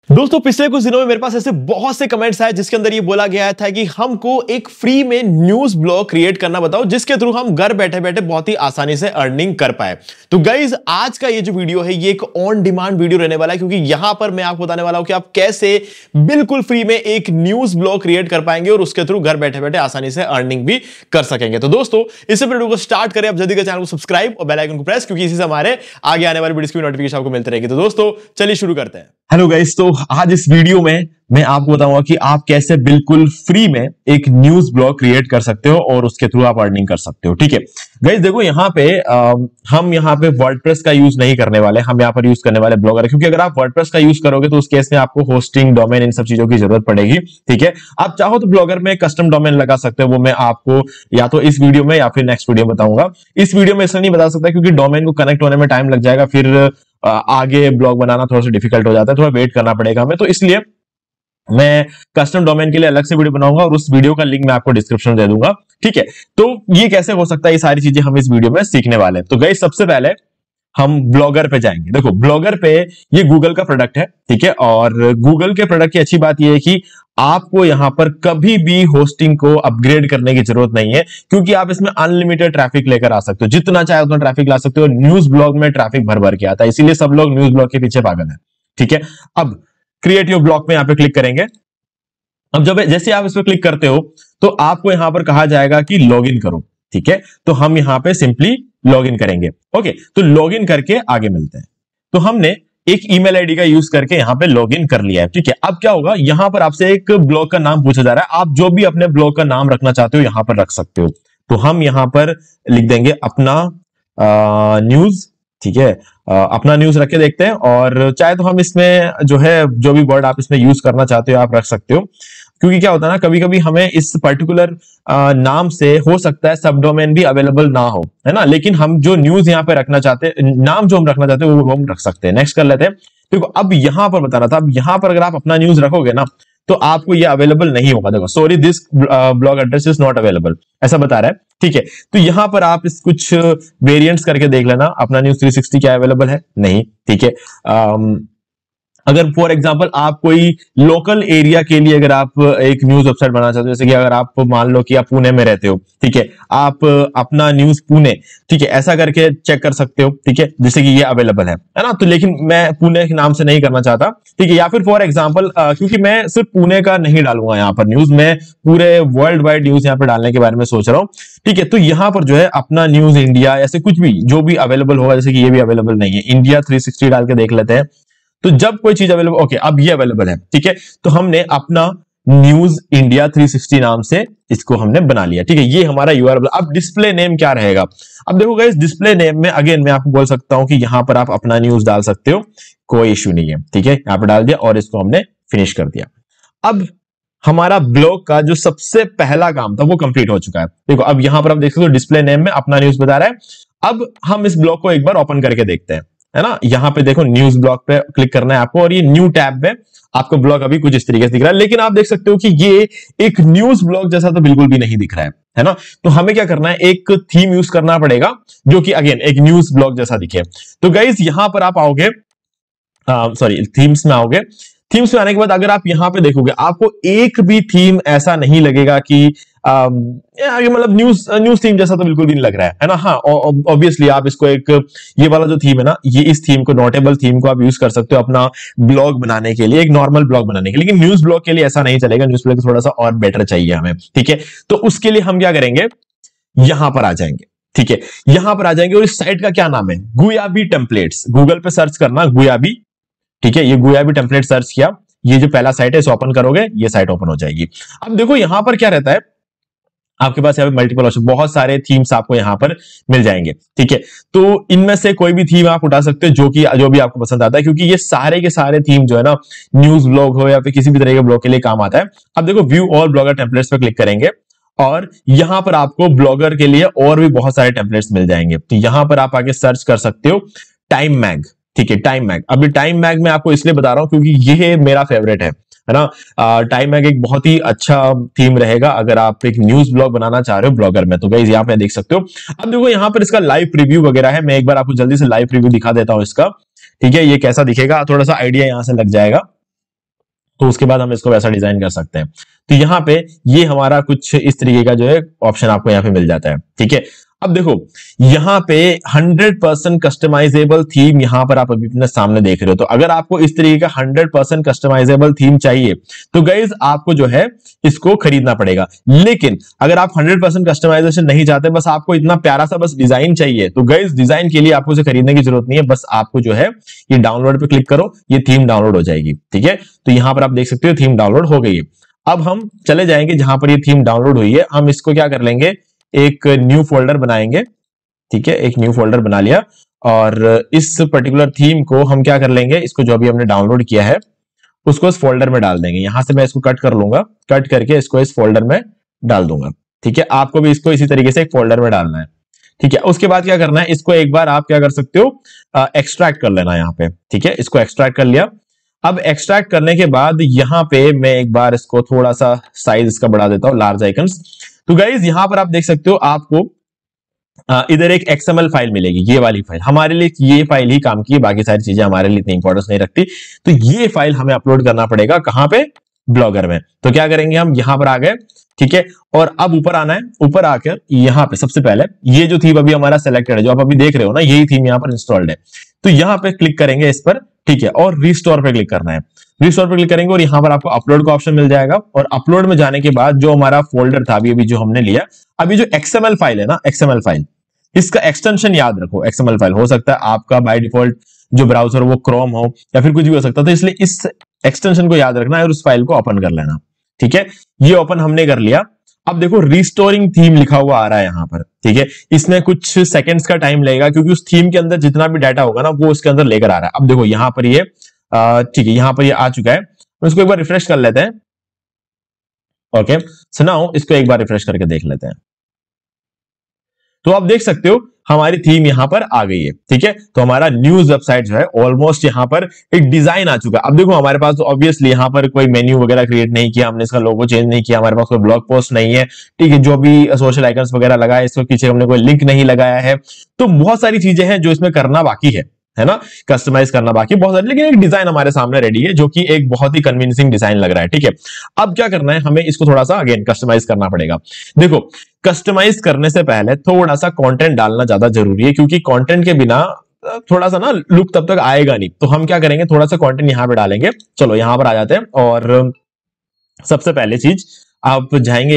दोस्तों पिछले कुछ दिनों में मेरे पास ऐसे बहुत से कमेंट्स आए जिसके अंदर ये बोला गया था कि हमको एक फ्री में न्यूज ब्लॉग क्रिएट करना बताओ जिसके थ्रू हम घर बैठे बैठे बहुत ही आसानी से अर्निंग कर पाए। तो गाइज आज का ये जो वीडियो है ये एक ऑन डिमांड वीडियो रहने वाला है, क्योंकि यहां पर मैं आपको बताने वाला हूं कि आप कैसे बिल्कुल फ्री में एक न्यूज ब्लॉग क्रिएट कर पाएंगे और उसके थ्रू घर बैठे बैठे आसानी से अर्निंग भी कर सकेंगे। तो दोस्तों इससे वीडियो को स्टार्ट करें, आप जल्दी का चैनल को सब्सक्राइब और बेल आइकन को प्रेस, क्योंकि इसी से हमारे आगे आने वाली वीडियोस की नोटिफिकेशन आपको मिलती रहेगी। तो दोस्तों चलिए शुरू करते हैं। हेलो गाइस, तो आज इस वीडियो में मैं आपको बताऊंगा कि आप कैसे बिल्कुल फ्री में एक न्यूज ब्लॉग क्रिएट कर सकते हो और उसके थ्रू आप अर्निंग कर सकते हो। ठीक है गाइस, देखो यहाँ पे हम यहाँ पे वर्डप्रेस का यूज नहीं करने वाले, हम यहाँ पर यूज करने वाले ब्लॉगर, क्योंकि अगर आप वर्डप्रेस का यूज करोगे तो उस केस में आपको होस्टिंग, डोमेन, इन सब चीजों की जरूरत पड़ेगी। ठीक है, आप चाहो तो ब्लॉगर में कस्टम डोमेन लगा सकते हो, वो मैं आपको या तो इस वीडियो में या फिर नेक्स्ट वीडियो में बताऊंगा। इस वीडियो में इसलिए नहीं बता सकता क्योंकि डोमेन को कनेक्ट होने में टाइम लग जाएगा, फिर आगे ब्लॉग बनाना थोड़ा सा डिफिकल्ट हो जाता है, थोड़ा वेट करना पड़ेगा हमें। तो इसलिए मैं कस्टम डोमेन के लिए अलग से वीडियो बनाऊंगा और उस वीडियो का लिंक मैं आपको डिस्क्रिप्शन में दे दूंगा। ठीक है, तो ये कैसे हो सकता है, ये सारी चीजें हम इस वीडियो में सीखने वाले हैं। तो गाइस सबसे पहले हम ब्लॉगर पे जाएंगे। देखो ब्लॉगर पे ये गूगल का प्रोडक्ट है, ठीक है, और गूगल के प्रोडक्ट की अच्छी बात ये है कि आपको यहां पर कभी भी होस्टिंग को अपग्रेड करने की जरूरत नहीं है, क्योंकि आप इसमें अनलिमिटेड ट्रैफिक लेकर आ सकते हो, जितना चाहे उतना ट्रैफिक ला सकते हो। न्यूज ब्लॉग में ट्रैफिक भर भर के आता है, इसीलिए सब लोग न्यूज ब्लॉग के पीछे पागल है। ठीक है, अब क्रिएट योर ब्लॉग पे यहां पे क्लिक करेंगे। अब जब जैसे आप इस पर क्लिक करते हो तो आपको यहां पर कहा जाएगा कि लॉग इन करो। ठीक है, तो हम यहां पे सिंपली लॉग इन करेंगे। ओके, तो लॉग इन करके आगे मिलते हैं। तो हमने एक ईमेल आईडी का यूज करके यहां पे लॉग इन कर लिया है। ठीक है, अब क्या होगा, यहां पर आपसे एक ब्लॉग का नाम पूछा जा रहा है, आप जो भी अपने ब्लॉग का नाम रखना चाहते हो यहां पर रख सकते हो। तो हम यहां पर लिख देंगे अपना न्यूज। ठीक है, अपना न्यूज रख के देखते हैं, और चाहे तो हम इसमें जो है जो भी वर्ड आप इसमें यूज करना चाहते हो आप रख सकते हो, क्योंकि क्या होता है ना, कभी कभी हमें इस पर्टिकुलर नाम से हो सकता है सब डोमेन भी अवेलेबल ना हो, है ना, लेकिन हम जो न्यूज यहाँ पे रखना चाहते हैं, नाम जो हम रखना चाहते हैं वो हम रख सकते हैं। नेक्स्ट कर लेते हैं। देखो अब यहां पर बता रहा था, अब यहां पर अगर आप अपना न्यूज रखोगे ना तो आपको ये अवेलेबल नहीं होगा। देखो sorry this blog address is not available, ऐसा बता रहा है। ठीक है, तो यहां पर आप इस कुछ वेरिएंट्स करके देख लेना, अपना न्यूज 360 क्या अवेलेबल है, नहीं। ठीक है, अगर फॉर एग्जांपल आप कोई लोकल एरिया के लिए अगर आप एक न्यूज वेबसाइट बनाना चाहते हो, जैसे कि अगर आप मान लो कि आप पुणे में रहते हो, ठीक है, आप अपना न्यूज पुणे, ठीक है, ऐसा करके चेक कर सकते हो। ठीक है, जैसे कि ये अवेलेबल है ना, तो लेकिन मैं पुणे के नाम से नहीं करना चाहता। ठीक है, या फिर फॉर एग्जाम्पल क्योंकि मैं सिर्फ पुणे का नहीं डालूंगा यहाँ पर न्यूज, मैं पूरे वर्ल्ड वाइड न्यूज यहाँ पर डालने के बारे में सोच रहा हूँ। ठीक है, तो यहाँ पर जो है अपना न्यूज इंडिया, ऐसे कुछ भी जो भी अवेलेबल होगा, जैसे कि ये भी अवेलेबल नहीं है, इंडिया 360 डाल के देख लेते हैं। तो जब कोई चीज अवेलेबल, ओके अब ये अवेलेबल है। ठीक है, तो हमने अपना न्यूज इंडिया 360 नाम से इसको हमने बना लिया। ठीक है, ये हमारा यूआरएल। अब डिस्प्ले नेम क्या रहेगा, अब देखो गाइस डिस्प्ले नेम में अगेन मैं आपको बोल सकता हूं कि यहां पर आप अपना न्यूज डाल सकते हो, कोई इश्यू नहीं है। ठीक है, यहां पर डाल दिया और इसको हमने फिनिश कर दिया। अब हमारा ब्लॉग का जो सबसे पहला काम था वो कंप्लीट हो चुका है। देखो अब यहां पर आप देख सकते हो डिस्प्ले नेम में अपना न्यूज बता रहा है। अब हम इस ब्लॉग को एक बार ओपन करके देखते हैं, है ना। यहाँ पे देखो न्यूज ब्लॉग पे क्लिक करना है आपको, और ये न्यू टैब में आपको ब्लॉग अभी कुछ इस तरीके से दिख रहा है, लेकिन आप देख सकते हो कि ये एक न्यूज ब्लॉग जैसा तो बिल्कुल भी नहीं दिख रहा है ना। तो हमें क्या करना है, एक थीम यूज करना पड़ेगा जो कि अगेन एक न्यूज ब्लॉग जैसा दिखे। तो गाइस यहां पर आप आओगे, सॉरी थीम्स में आओगे। थीम्स में आने के बाद अगर आप यहां पे देखोगे आपको एक भी थीम ऐसा नहीं लगेगा कि मतलब न्यूज थीम जैसा तो बिल्कुल भी नहीं लग रहा है ना। हाँ ऑब्वियसली आप इसको एक ये वाला जो थीम है ना, ये इस थीम को, नोटेबल थीम को आप यूज कर सकते हो अपना ब्लॉग बनाने के लिए, एक नॉर्मल ब्लॉग बनाने के लिए, लेकिन न्यूज ब्लॉग के लिए ऐसा नहीं चलेगा। न्यूज ब्लॉग थोड़ा सा और बेटर चाहिए हमें। ठीक है, तो उसके लिए हम क्या करेंगे, यहां पर आ जाएंगे। ठीक है, यहां पर आ जाएंगे और इस साइट का क्या नाम है, गुयाबी टेम्पलेट्स। गूगल पे सर्च करना गुयाबी। ठीक है, ये गुयाबी टेम्पलेट सर्च किया, ये जो पहला साइट है इसे ओपन करोगे, ये साइट ओपन हो जाएगी। अब देखो यहां पर क्या रहता है, आपके पास यहाँ पे मल्टीपल ऑप्शन, बहुत सारे थीम्स आपको यहाँ पर मिल जाएंगे। ठीक है, तो इनमें से कोई भी थीम आप उठा सकते हो जो भी आपको पसंद आता है, क्योंकि ये सारे के सारे थीम जो है ना, न्यूज ब्लॉग हो या फिर किसी भी तरह के ब्लॉग के लिए काम आता है। अब देखो व्यू ऑल ब्लॉगर टेम्पलेट्स पर क्लिक करेंगे और यहां पर आपको ब्लॉगर के लिए और भी बहुत सारे टेम्पलेट्स मिल जाएंगे। तो यहां पर आप आगे सर्च कर सकते हो टाइम मैग। ठीक है, टाइम मैग। अभी टाइम मैग मैं आपको इसलिए बता रहा हूं क्योंकि ये मेरा फेवरेट है ना। टाइम मैग एक बहुत ही अच्छा थीम रहेगा अगर आप एक न्यूज ब्लॉग बनाना चाह रहे हो ब्लॉगर में। तो गाइस यहाँ पे देख सकते हो। अब देखो यहाँ पर इसका लाइव प्रीव्यू वगैरह है, मैं एक बार आपको जल्दी से लाइव प्रीव्यू दिखा देता हूं इसका। ठीक है, ये कैसा दिखेगा, थोड़ा सा आइडिया यहां से लग जाएगा। तो उसके बाद हम इसको वैसा डिजाइन कर सकते हैं। तो यहाँ पे ये हमारा कुछ इस तरीके का जो है ऑप्शन आपको यहाँ पे मिल जाता है, ठीक है। अब देखो यहाँ पे 100% कस्टमाइजेबल थीम यहाँ पर आप अभी अपने सामने देख रहे हो। तो अगर आपको इस तरीके का 100% कस्टमाइजेबल थीम चाहिए तो गाइज आपको जो है इसको खरीदना पड़ेगा। लेकिन अगर आप 100% कस्टमाइजेशन नहीं चाहते, बस आपको इतना प्यारा सा बस डिजाइन चाहिए, तो गाइज डिजाइन के लिए आपको इसे खरीदने की जरूरत नहीं है। बस आपको जो है ये डाउनलोड पे क्लिक करो, ये थीम डाउनलोड हो जाएगी, ठीक है। तो यहां पर आप देख सकते हो थीम डाउनलोड हो गई है। अब हम चले जाएंगे जहां पर ये थीम डाउनलोड हुई है, हम इसको क्या कर लेंगे, एक न्यू फोल्डर बनाएंगे, ठीक है। एक न्यू फोल्डर बना लिया और इस पर्टिकुलर थीम को हम क्या कर लेंगे, इसको जो अभी हमने डाउनलोड किया है उसको इस फोल्डर में डाल देंगे। यहां से मैं इसको कट कर लूंगा, कट करके इसको इस फोल्डर में डाल दूंगा, ठीक है। आपको भी इसको इसी तरीके से एक फोल्डर में डालना है, ठीक है। उसके बाद क्या करना है, इसको एक बार आप क्या कर सकते हो, एक्सट्रैक्ट कर लेना यहाँ पे, ठीक है। इसको एक्सट्रैक्ट कर लिया। अब एक्सट्रैक्ट करने के बाद यहाँ पे मैं एक बार इसको थोड़ा सा साइज इसका बढ़ा देता हूं, लार्ज आइकन्स। तो गाइज यहां पर आप देख सकते हो आपको इधर एक XML फाइल मिलेगी, ये वाली फाइल हमारे लिए, ये फाइल ही काम की है, बाकी सारी चीजें हमारे लिए इतनी इंपॉर्टेंस नहीं रखती। तो ये फाइल हमें अपलोड करना पड़ेगा, कहां पे, ब्लॉगर में। तो क्या करेंगे, हम यहां पर आ गए, ठीक है। और अब ऊपर आना है, ऊपर आकर यहां पे सबसे पहले ये जो थीम अभी हमारा सेलेक्टेड है, जो आप अभी देख रहे हो ना, यही थीम यहां पर इंस्टॉल्ड है। तो यहां पे क्लिक करेंगे इस पर, ठीक है, और रिस्टोर पे क्लिक करना है। रिस्टोर पे क्लिक करेंगे और यहां पर आपको अपलोड का ऑप्शन मिल जाएगा। और अपलोड में जाने के बाद जो हमारा फोल्डर था अभी जो हमने लिया, अभी जो XML फाइल है ना, XML फाइल, इसका एक्सटेंशन याद रखो। XML फाइल हो सकता है आपका बाय डिफॉल्ट जो ब्राउजर वो क्रोम हो या फिर कुछ भी हो सकता है, तो इसलिए इस एक्सटेंशन को याद रखना है और उस फाइल को ओपन कर लेना, ठीक है। ये ओपन हमने कर लिया। अब देखो रिस्टोरिंग थीम लिखा हुआ आ रहा है यहां पर, ठीक है। इसमें कुछ सेकंड्स का टाइम लगेगा क्योंकि उस थीम के अंदर जितना भी डाटा होगा ना वो उसके अंदर लेकर आ रहा है। अब देखो यहां पर ये ठीक है, यहां पर ये आ चुका है। इसको एक बार रिफ्रेश कर लेते हैं, ओके। सो नाउ इसको एक बार रिफ्रेश करके देख लेते हैं। तो आप देख सकते हो हमारी थीम यहां पर आ गई है, ठीक है। तो हमारा न्यूज वेबसाइट जो है ऑलमोस्ट यहां पर एक डिजाइन आ चुका है। अब देखो हमारे पास तो ऑब्वियसली यहां पर कोई मेन्यू वगैरह क्रिएट नहीं किया हमने, इसका लोगो चेंज नहीं किया, हमारे पास कोई ब्लॉग पोस्ट नहीं है, ठीक है। जो भी सोशल आइकन्स वगैरह लगाया, इसको पीछे हमने कोई लिंक नहीं लगाया है। तो बहुत सारी चीजें हैं जो इसमें करना बाकी है ना, कस्टमाइज करना बाकी बहुत सारी, लेकिन एक डिजाइन हमारे सामने रेडी है जो कि एक बहुत ही कन्विंसिंग डिजाइन लग रहा है, ठीक है। अब क्या करना है, हमें इसको थोड़ा सा अगेन कस्टमाइज करना पड़ेगा। देखो कस्टमाइज करने से पहले थोड़ा सा कंटेंट डालना ज्यादा जरूरी है, क्योंकि कंटेंट के बिना थोड़ा सा ना लुक तब तक आएगा नहीं। तो हम क्या करेंगे, थोड़ा सा कंटेंट यहां पे डालेंगे। चलो यहां पर आ जाते हैं और सबसे पहले चीज आप जाएंगे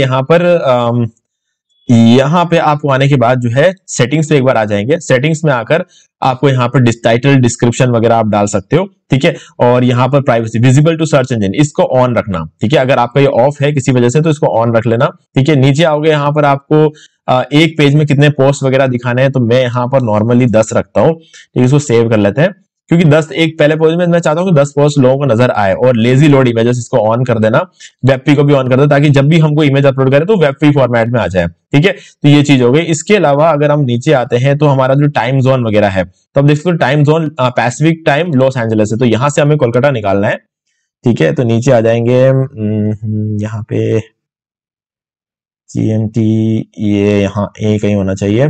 यहां पे आपको आने के बाद जो है सेटिंग्स पे एक बार आ जाएंगे। सेटिंग्स में आकर आपको यहाँ पर टाइटल डिस्क्रिप्शन वगैरह आप डाल सकते हो, ठीक है। और यहाँ पर privacy visible to search engine, इसको ऑन रखना, ठीक है। अगर आपका ये ऑफ है किसी वजह से तो इसको ऑन रख लेना, ठीक है। नीचे आओगे यहाँ पर आपको एक पेज में कितने पोस्ट वगैरह दिखाने हैं, तो मैं यहाँ पर नॉर्मली 10 रखता हूँ, ठीक है। इसको सेव कर लेते हैं क्योंकि 10 एक पहले पोस्ट में मैं चाहता हूं कि 10 पोस्ट लोगों को नजर आए। और लेजी लोड इमेजेस इसको ऑन कर देना, वेबपी को भी ऑन कर दे ताकि जब भी हमको इमेज अपलोड करें तो वेबपी फॉर्मेट में आ जाए, ठीक है। तो ये चीज हो गई। इसके अलावा अगर हम नीचे आते हैं तो हमारा जो टाइम जोन वगैरह है, तो अब देखते हो time zone Pacific time Los Angeles है, तो यहां से हमें कोलकाता निकालना है, ठीक है। तो नीचे आ जाएंगे यहाँ पे GMT, ये यहाँ ए कहीं होना चाहिए,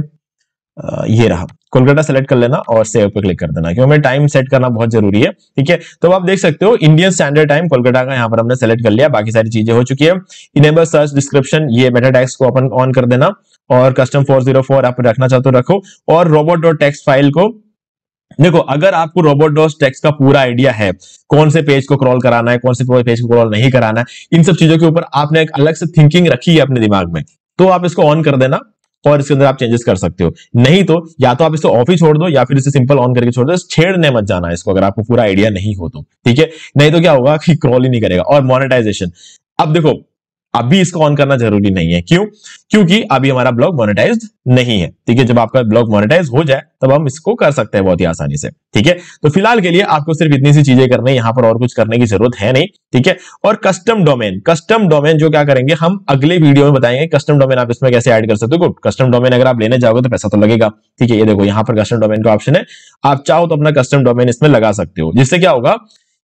ये रहा, कोलकाता सेलेक्ट कर लेना और सेव पे क्लिक कर देना, क्योंकि हमें टाइम सेट करना बहुत जरूरी है, ठीक है। तो आप देख सकते हो इंडियन स्टैंडर्ड टाइम कोलकाता का यहाँ पर हमने सेलेक्ट कर लिया, बाकी सारी चीजें हो चुकी है। इनेबल सर्च डिस्क्रिप्शन, ये मेटा टेक्स्ट को अपन ऑन कर देना और कस्टम 404 आप रखना चाहते हो रखो। और रोबोट.टेक्स्ट फाइल को देखो, अगर आपको रोबोट.टेक्स्ट का पूरा आइडिया है, कौन से पेज को क्रॉल कराना है, कौन से पेज को क्रॉल नहीं कराना है, इन सब चीजों के ऊपर आपने एक अलग से थिंकिंग रखी है अपने दिमाग में, तो आप इसको ऑन कर देना और इसके अंदर आप चेंजेस कर सकते हो। नहीं तो या तो आप इसको ऑफ ही छोड़ दो या फिर इसे सिंपल ऑन करके छोड़ दो, छेड़ने मत जाना इसको अगर आपको पूरा आइडिया नहीं हो तो, ठीक है। नहीं तो क्या होगा कि क्रॉल ही नहीं करेगा। और मोनेटाइजेशन, अब देखो अभी इसको ऑन करना जरूरी नहीं है, क्यों? क्योंकि अभी हमारा ब्लॉग मोनेटाइज्ड नहीं है, ठीक है। जब आपका ब्लॉग मोनेटाइज हो जाए तब हम इसको कर सकते हैं बहुत ही आसानी से, ठीक है। तो फिलहाल के लिए आपको सिर्फ इतनी सी चीजें करनी है, यहां पर और कुछ करने की जरूरत है नहीं, ठीक है। और कस्टम डोमेन जो क्या करेंगे हम अगले वीडियो में बताएंगे। कस्टम डोमेन आप इसमें कैसे ऐड कर सकते हो। कस्टम डोमेन अगर आप लेने जाओगे तो पैसा तो लगेगा, ठीक है। ये देखो यहाँ पर कस्टम डोमेन का ऑप्शन है, आप चाहो तो अपना कस्टम डोमेन इसमें लगा सकते हो, जिससे क्या होगा,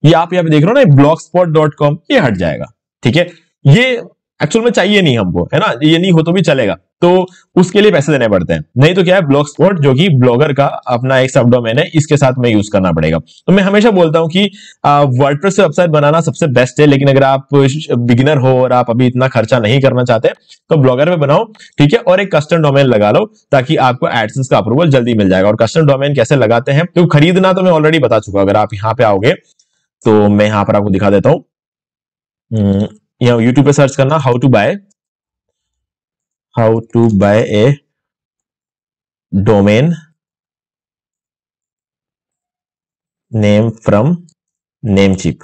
ये आप यहाँ पे देख रहे हो ना, blogspot.com, ये हट जाएगा, ठीक है। ये एक्चुअल में चाहिए नहीं हमको, है ना, ये नहीं हो तो भी चलेगा, तो उसके लिए पैसे देने पड़ते हैं। नहीं तो क्या है, ब्लॉग स्पॉट जो कि ब्लॉगर का अपना एक सब डोमेन है, इसके साथ में यूज करना पड़ेगा। तो मैं हमेशा बोलता हूं कि वर्डप्रेस से वेबसाइट बनाना सबसे बेस्ट है, लेकिन अगर आप बिगिनर हो और आप अभी इतना खर्चा नहीं करना चाहते तो ब्लॉगर पे बनाओ, ठीक है, और एक कस्टम डोमेन लगा लो ताकि आपको एडसेंस का अप्रूवल जल्दी मिल जाएगा। और कस्टम डोमेन कैसे लगाते हैं, तो खरीदना तो मैं ऑलरेडी बता चुका, अगर आप यहाँ पे आओगे तो मैं यहाँ पर आपको दिखा देता हूँ। यहाँ यूट्यूब पे सर्च करना how to buy a domain name from Namecheap,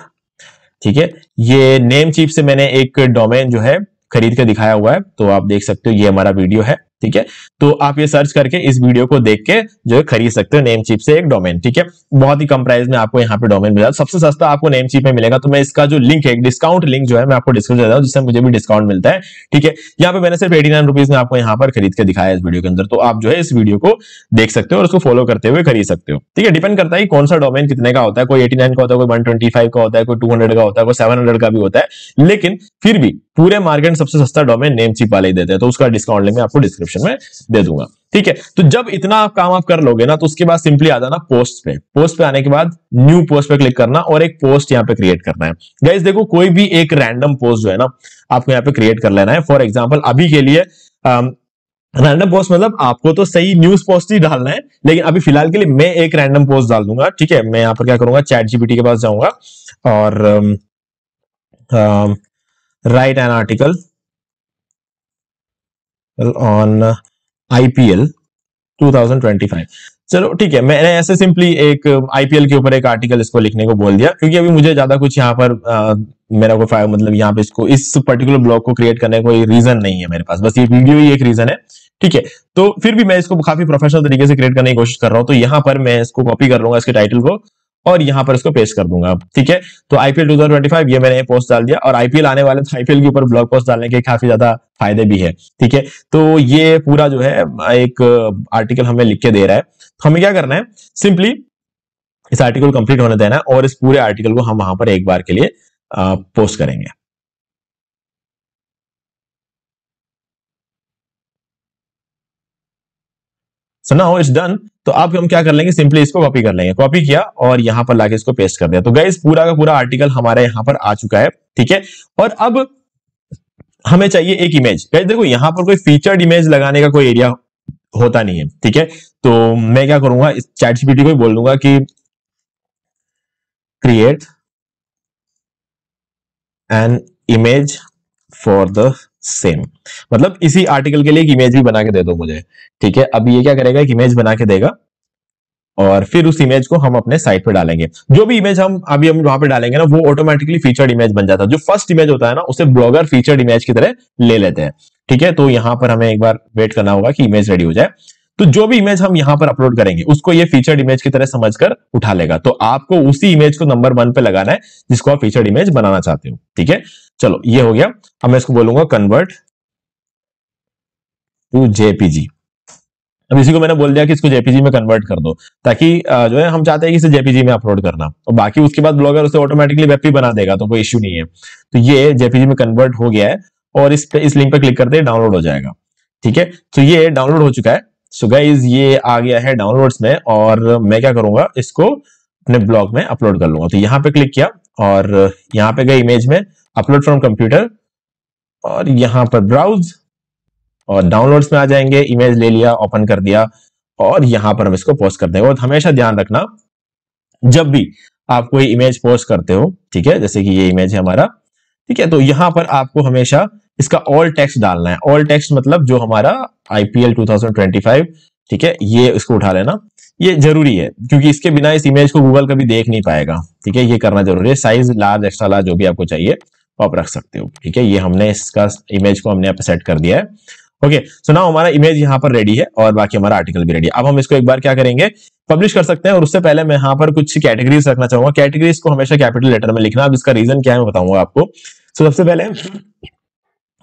ठीक है। ये नेमचीप से मैंने एक डोमेन जो है खरीद के दिखाया हुआ है, तो आप देख सकते हो ये हमारा वीडियो है, ठीक है। तो आप ये सर्च करके इस वीडियो को देख के जो है खरीद सकते हो नेमचीप से एक डोमेन, ठीक है। बहुत ही कम प्राइस में आपको यहाँ पे डोमेन मिलेगा, सबसे सस्ता आपको नेमचीप में मिलेगा। तो मैं इसका जो लिंक है, डिस्काउंट लिंक जो है मैं आपको डिस्क्रिप्शन दे रहा हूँ, जिससे मुझे भी डिस्काउंट मिलता है, ठीक है। यहाँ पे मैंने सिर्फ 89 रुपीज में आपको यहाँ पर खरीद के दिखाया है इस वीडियो के अंदर, तो आप जो है इस वीडियो को देख सकते हो और उसको फॉलो करते हुए खरीद सकते हो, ठीक है। डिपेंड करता है कौन सा डोमेन कितने का होता है, कोई 89 का होता है, कोई 125 का होता है, कोई 200 का होता है, कोई 700 का भी होता है, लेकिन फिर भी पूरे मार्केट सबसे सस्ता डोमेन नेमचीप वाले ही देते हैं, तो उसका डिस्काउंट लिंक मैं आपको डिस्क्रिप्शन में दे दूंगा, ठीक है। तो जब इतना काम आप कर लोगे ना, तो उसके बाद सिंपली आ जाना पोस्ट पे। पोस्ट पे आने के बाद न्यू पोस्ट पे क्लिक करना और एक पोस्ट यहाँ पे क्रिएट करना है। गाइस देखो, कोई भी एक रैंडम पोस्ट जो है ना आपको यहाँ पे क्रिएट कर लेना है। फॉर एग्जांपल अभी के लिए रैंडम पोस्ट मतलब आपको तो सही न्यूज पोस्ट ही डालना है, लेकिन अभी फिलहाल के लिए मैं एक रैंडम पोस्ट डाल दूंगा, ठीक है। मैं यहाँ पर क्या करूंगा, चैट जीपीटी के पास जाऊंगा और right an article on IPL 2025। चलो ठीक है, मैंने ऐसे सिंपली एक आईपीएल के ऊपर एक आर्टिकल इसको लिखने को बोल दिया, क्योंकि अभी मुझे ज्यादा कुछ यहाँ पर मेरा कोई मतलब यहाँ पे इसको इस पर्टिकुलर ब्लॉग को क्रिएट करने का कोई रीजन नहीं है मेरे पास, बस ये वीडियो ही एक रीजन है, ठीक है। तो फिर भी मैं इसको काफी प्रोफेशनल तरीके से क्रिएट करने की कोशिश कर रहा हूँ, तो यहाँ पर मैं इसको कॉपी कर लूंगा इसके टाइटल को और यहाँ पर इसको पेस्ट कर दूंगा, ठीक है। तो आईपीएल 2025 ये मैंने पोस्ट डाल दिया, और आईपीएल आने वाले तो आईपीएल के ऊपर ब्लॉग पोस्ट डालने के काफी ज्यादा फायदे भी है, ठीक है। तो ये पूरा जो है एक आर्टिकल हमें लिख के दे रहा है, तो हमें क्या करना है, सिंपली इस आर्टिकल कंप्लीट होने देना है और इस पूरे आर्टिकल को हम वहां पर एक बार के लिए पोस्ट करेंगे। So now it's done. तो अब हम क्या कर लेंगे, सिंपली इसको कॉपी कर लेंगे, कॉपी किया और यहां पर लाके इसको पेस्ट कर दिया। तो गाइस पूरा का पूरा आर्टिकल हमारे यहां पर आ चुका है, ठीक है। और अब हमें चाहिए एक इमेज। गाइस देखो, यहां पर कोई फीचर्ड इमेज लगाने का कोई एरिया होता नहीं है, ठीक है। तो मैं क्या करूंगा, इस चैट जीपीटी को बोल दूंगा कि create an image for the same, मतलब इसी आर्टिकल के लिए एक इमेज भी बना के दे दो मुझे, ठीक है। अब ये क्या करेगा, एक इमेज बना के देगा और फिर उस इमेज को हम अपने साइट पे डालेंगे। जो भी इमेज हम वहां पे डालेंगे ना, वो ऑटोमेटिकली फीचर्ड इमेज बन जाता है। जो फर्स्ट इमेज होता है ना, उसे ब्लॉगर फीचर्ड इमेज की तरह ले लेते हैं, ठीक है। तो यहां पर हमें एक बार वेट करना होगा कि इमेज रेडी हो जाए। तो जो भी इमेज हम यहां पर अपलोड करेंगे उसको ये फीचर्ड इमेज की तरह समझकर उठा लेगा। तो आपको उसी इमेज को नंबर 1 पे लगाना है जिसको आप फीचर्ड इमेज बनाना चाहते हो, ठीक है। चलो ये हो गया। अब मैं इसको बोलूंगा कन्वर्ट टू जेपीजी। अब इसी को मैंने बोल दिया कि इसको जेपीजी में कन्वर्ट कर दो, ताकि जो है हम चाहते हैं कि इसे जेपीजी में अपलोड करना, और बाकी उसके बाद ब्लॉगर उसे ऑटोमेटिकली वेब पे बना देगा, तो कोई इश्यू नहीं है। तो ये जेपीजी में कन्वर्ट हो गया है और इस लिंक पे क्लिक करते ही डाउनलोड हो जाएगा, ठीक है। तो ये डाउनलोड हो चुका है। सो गाइस ये आ गया है डाउनलोड्स में, और मैं क्या करूंगा, इसको अपने ब्लॉग में अपलोड कर लूंगा। तो यहाँ पे क्लिक किया और यहाँ पे गए इमेज में, अपलोड फ्रॉम कंप्यूटर, और यहाँ पर ब्राउज और डाउनलोड्स में आ जाएंगे। इमेज ले लिया, ओपन कर दिया और यहां पर हम इसको पोस्ट कर देंगे। और हमेशा ध्यान रखना, जब भी आप कोई इमेज पोस्ट करते हो, ठीक है, जैसे कि ये इमेज है हमारा, ठीक है, तो यहां पर आपको हमेशा इसका ऑल टेक्स्ट डालना है। ऑल टेक्स्ट मतलब जो हमारा आईपीएल 2025, ठीक है, ये इसको उठा लेना, ये जरूरी है, क्योंकि इसके बिना इस इमेज को गूगल कभी देख नहीं पाएगा, ठीक है। ये करना जरूरी है। साइज लार्ज, एक्स्ट्रा लार्ज, जो भी आपको चाहिए आप रख सकते हो, ठीक है। ये हमने इसका इमेज को हमने यहाँ पे सेट कर दिया है। ओके, सो नाउ हमारा इमेज यहाँ पर रेडी है और बाकी हमारा आर्टिकल भी रेडी है। अब हम इसको एक बार क्या करेंगे, पब्लिश कर सकते हैं। और उससे पहले मैं यहाँ पर कुछ कैटेगरीज रखना चाहूंगा। कैटेगरीज को हमेशा कैपिटल लेटर में लिखना। अब इसका रीजन क्या है मैं बताऊंगा आपको। सो सबसे पहले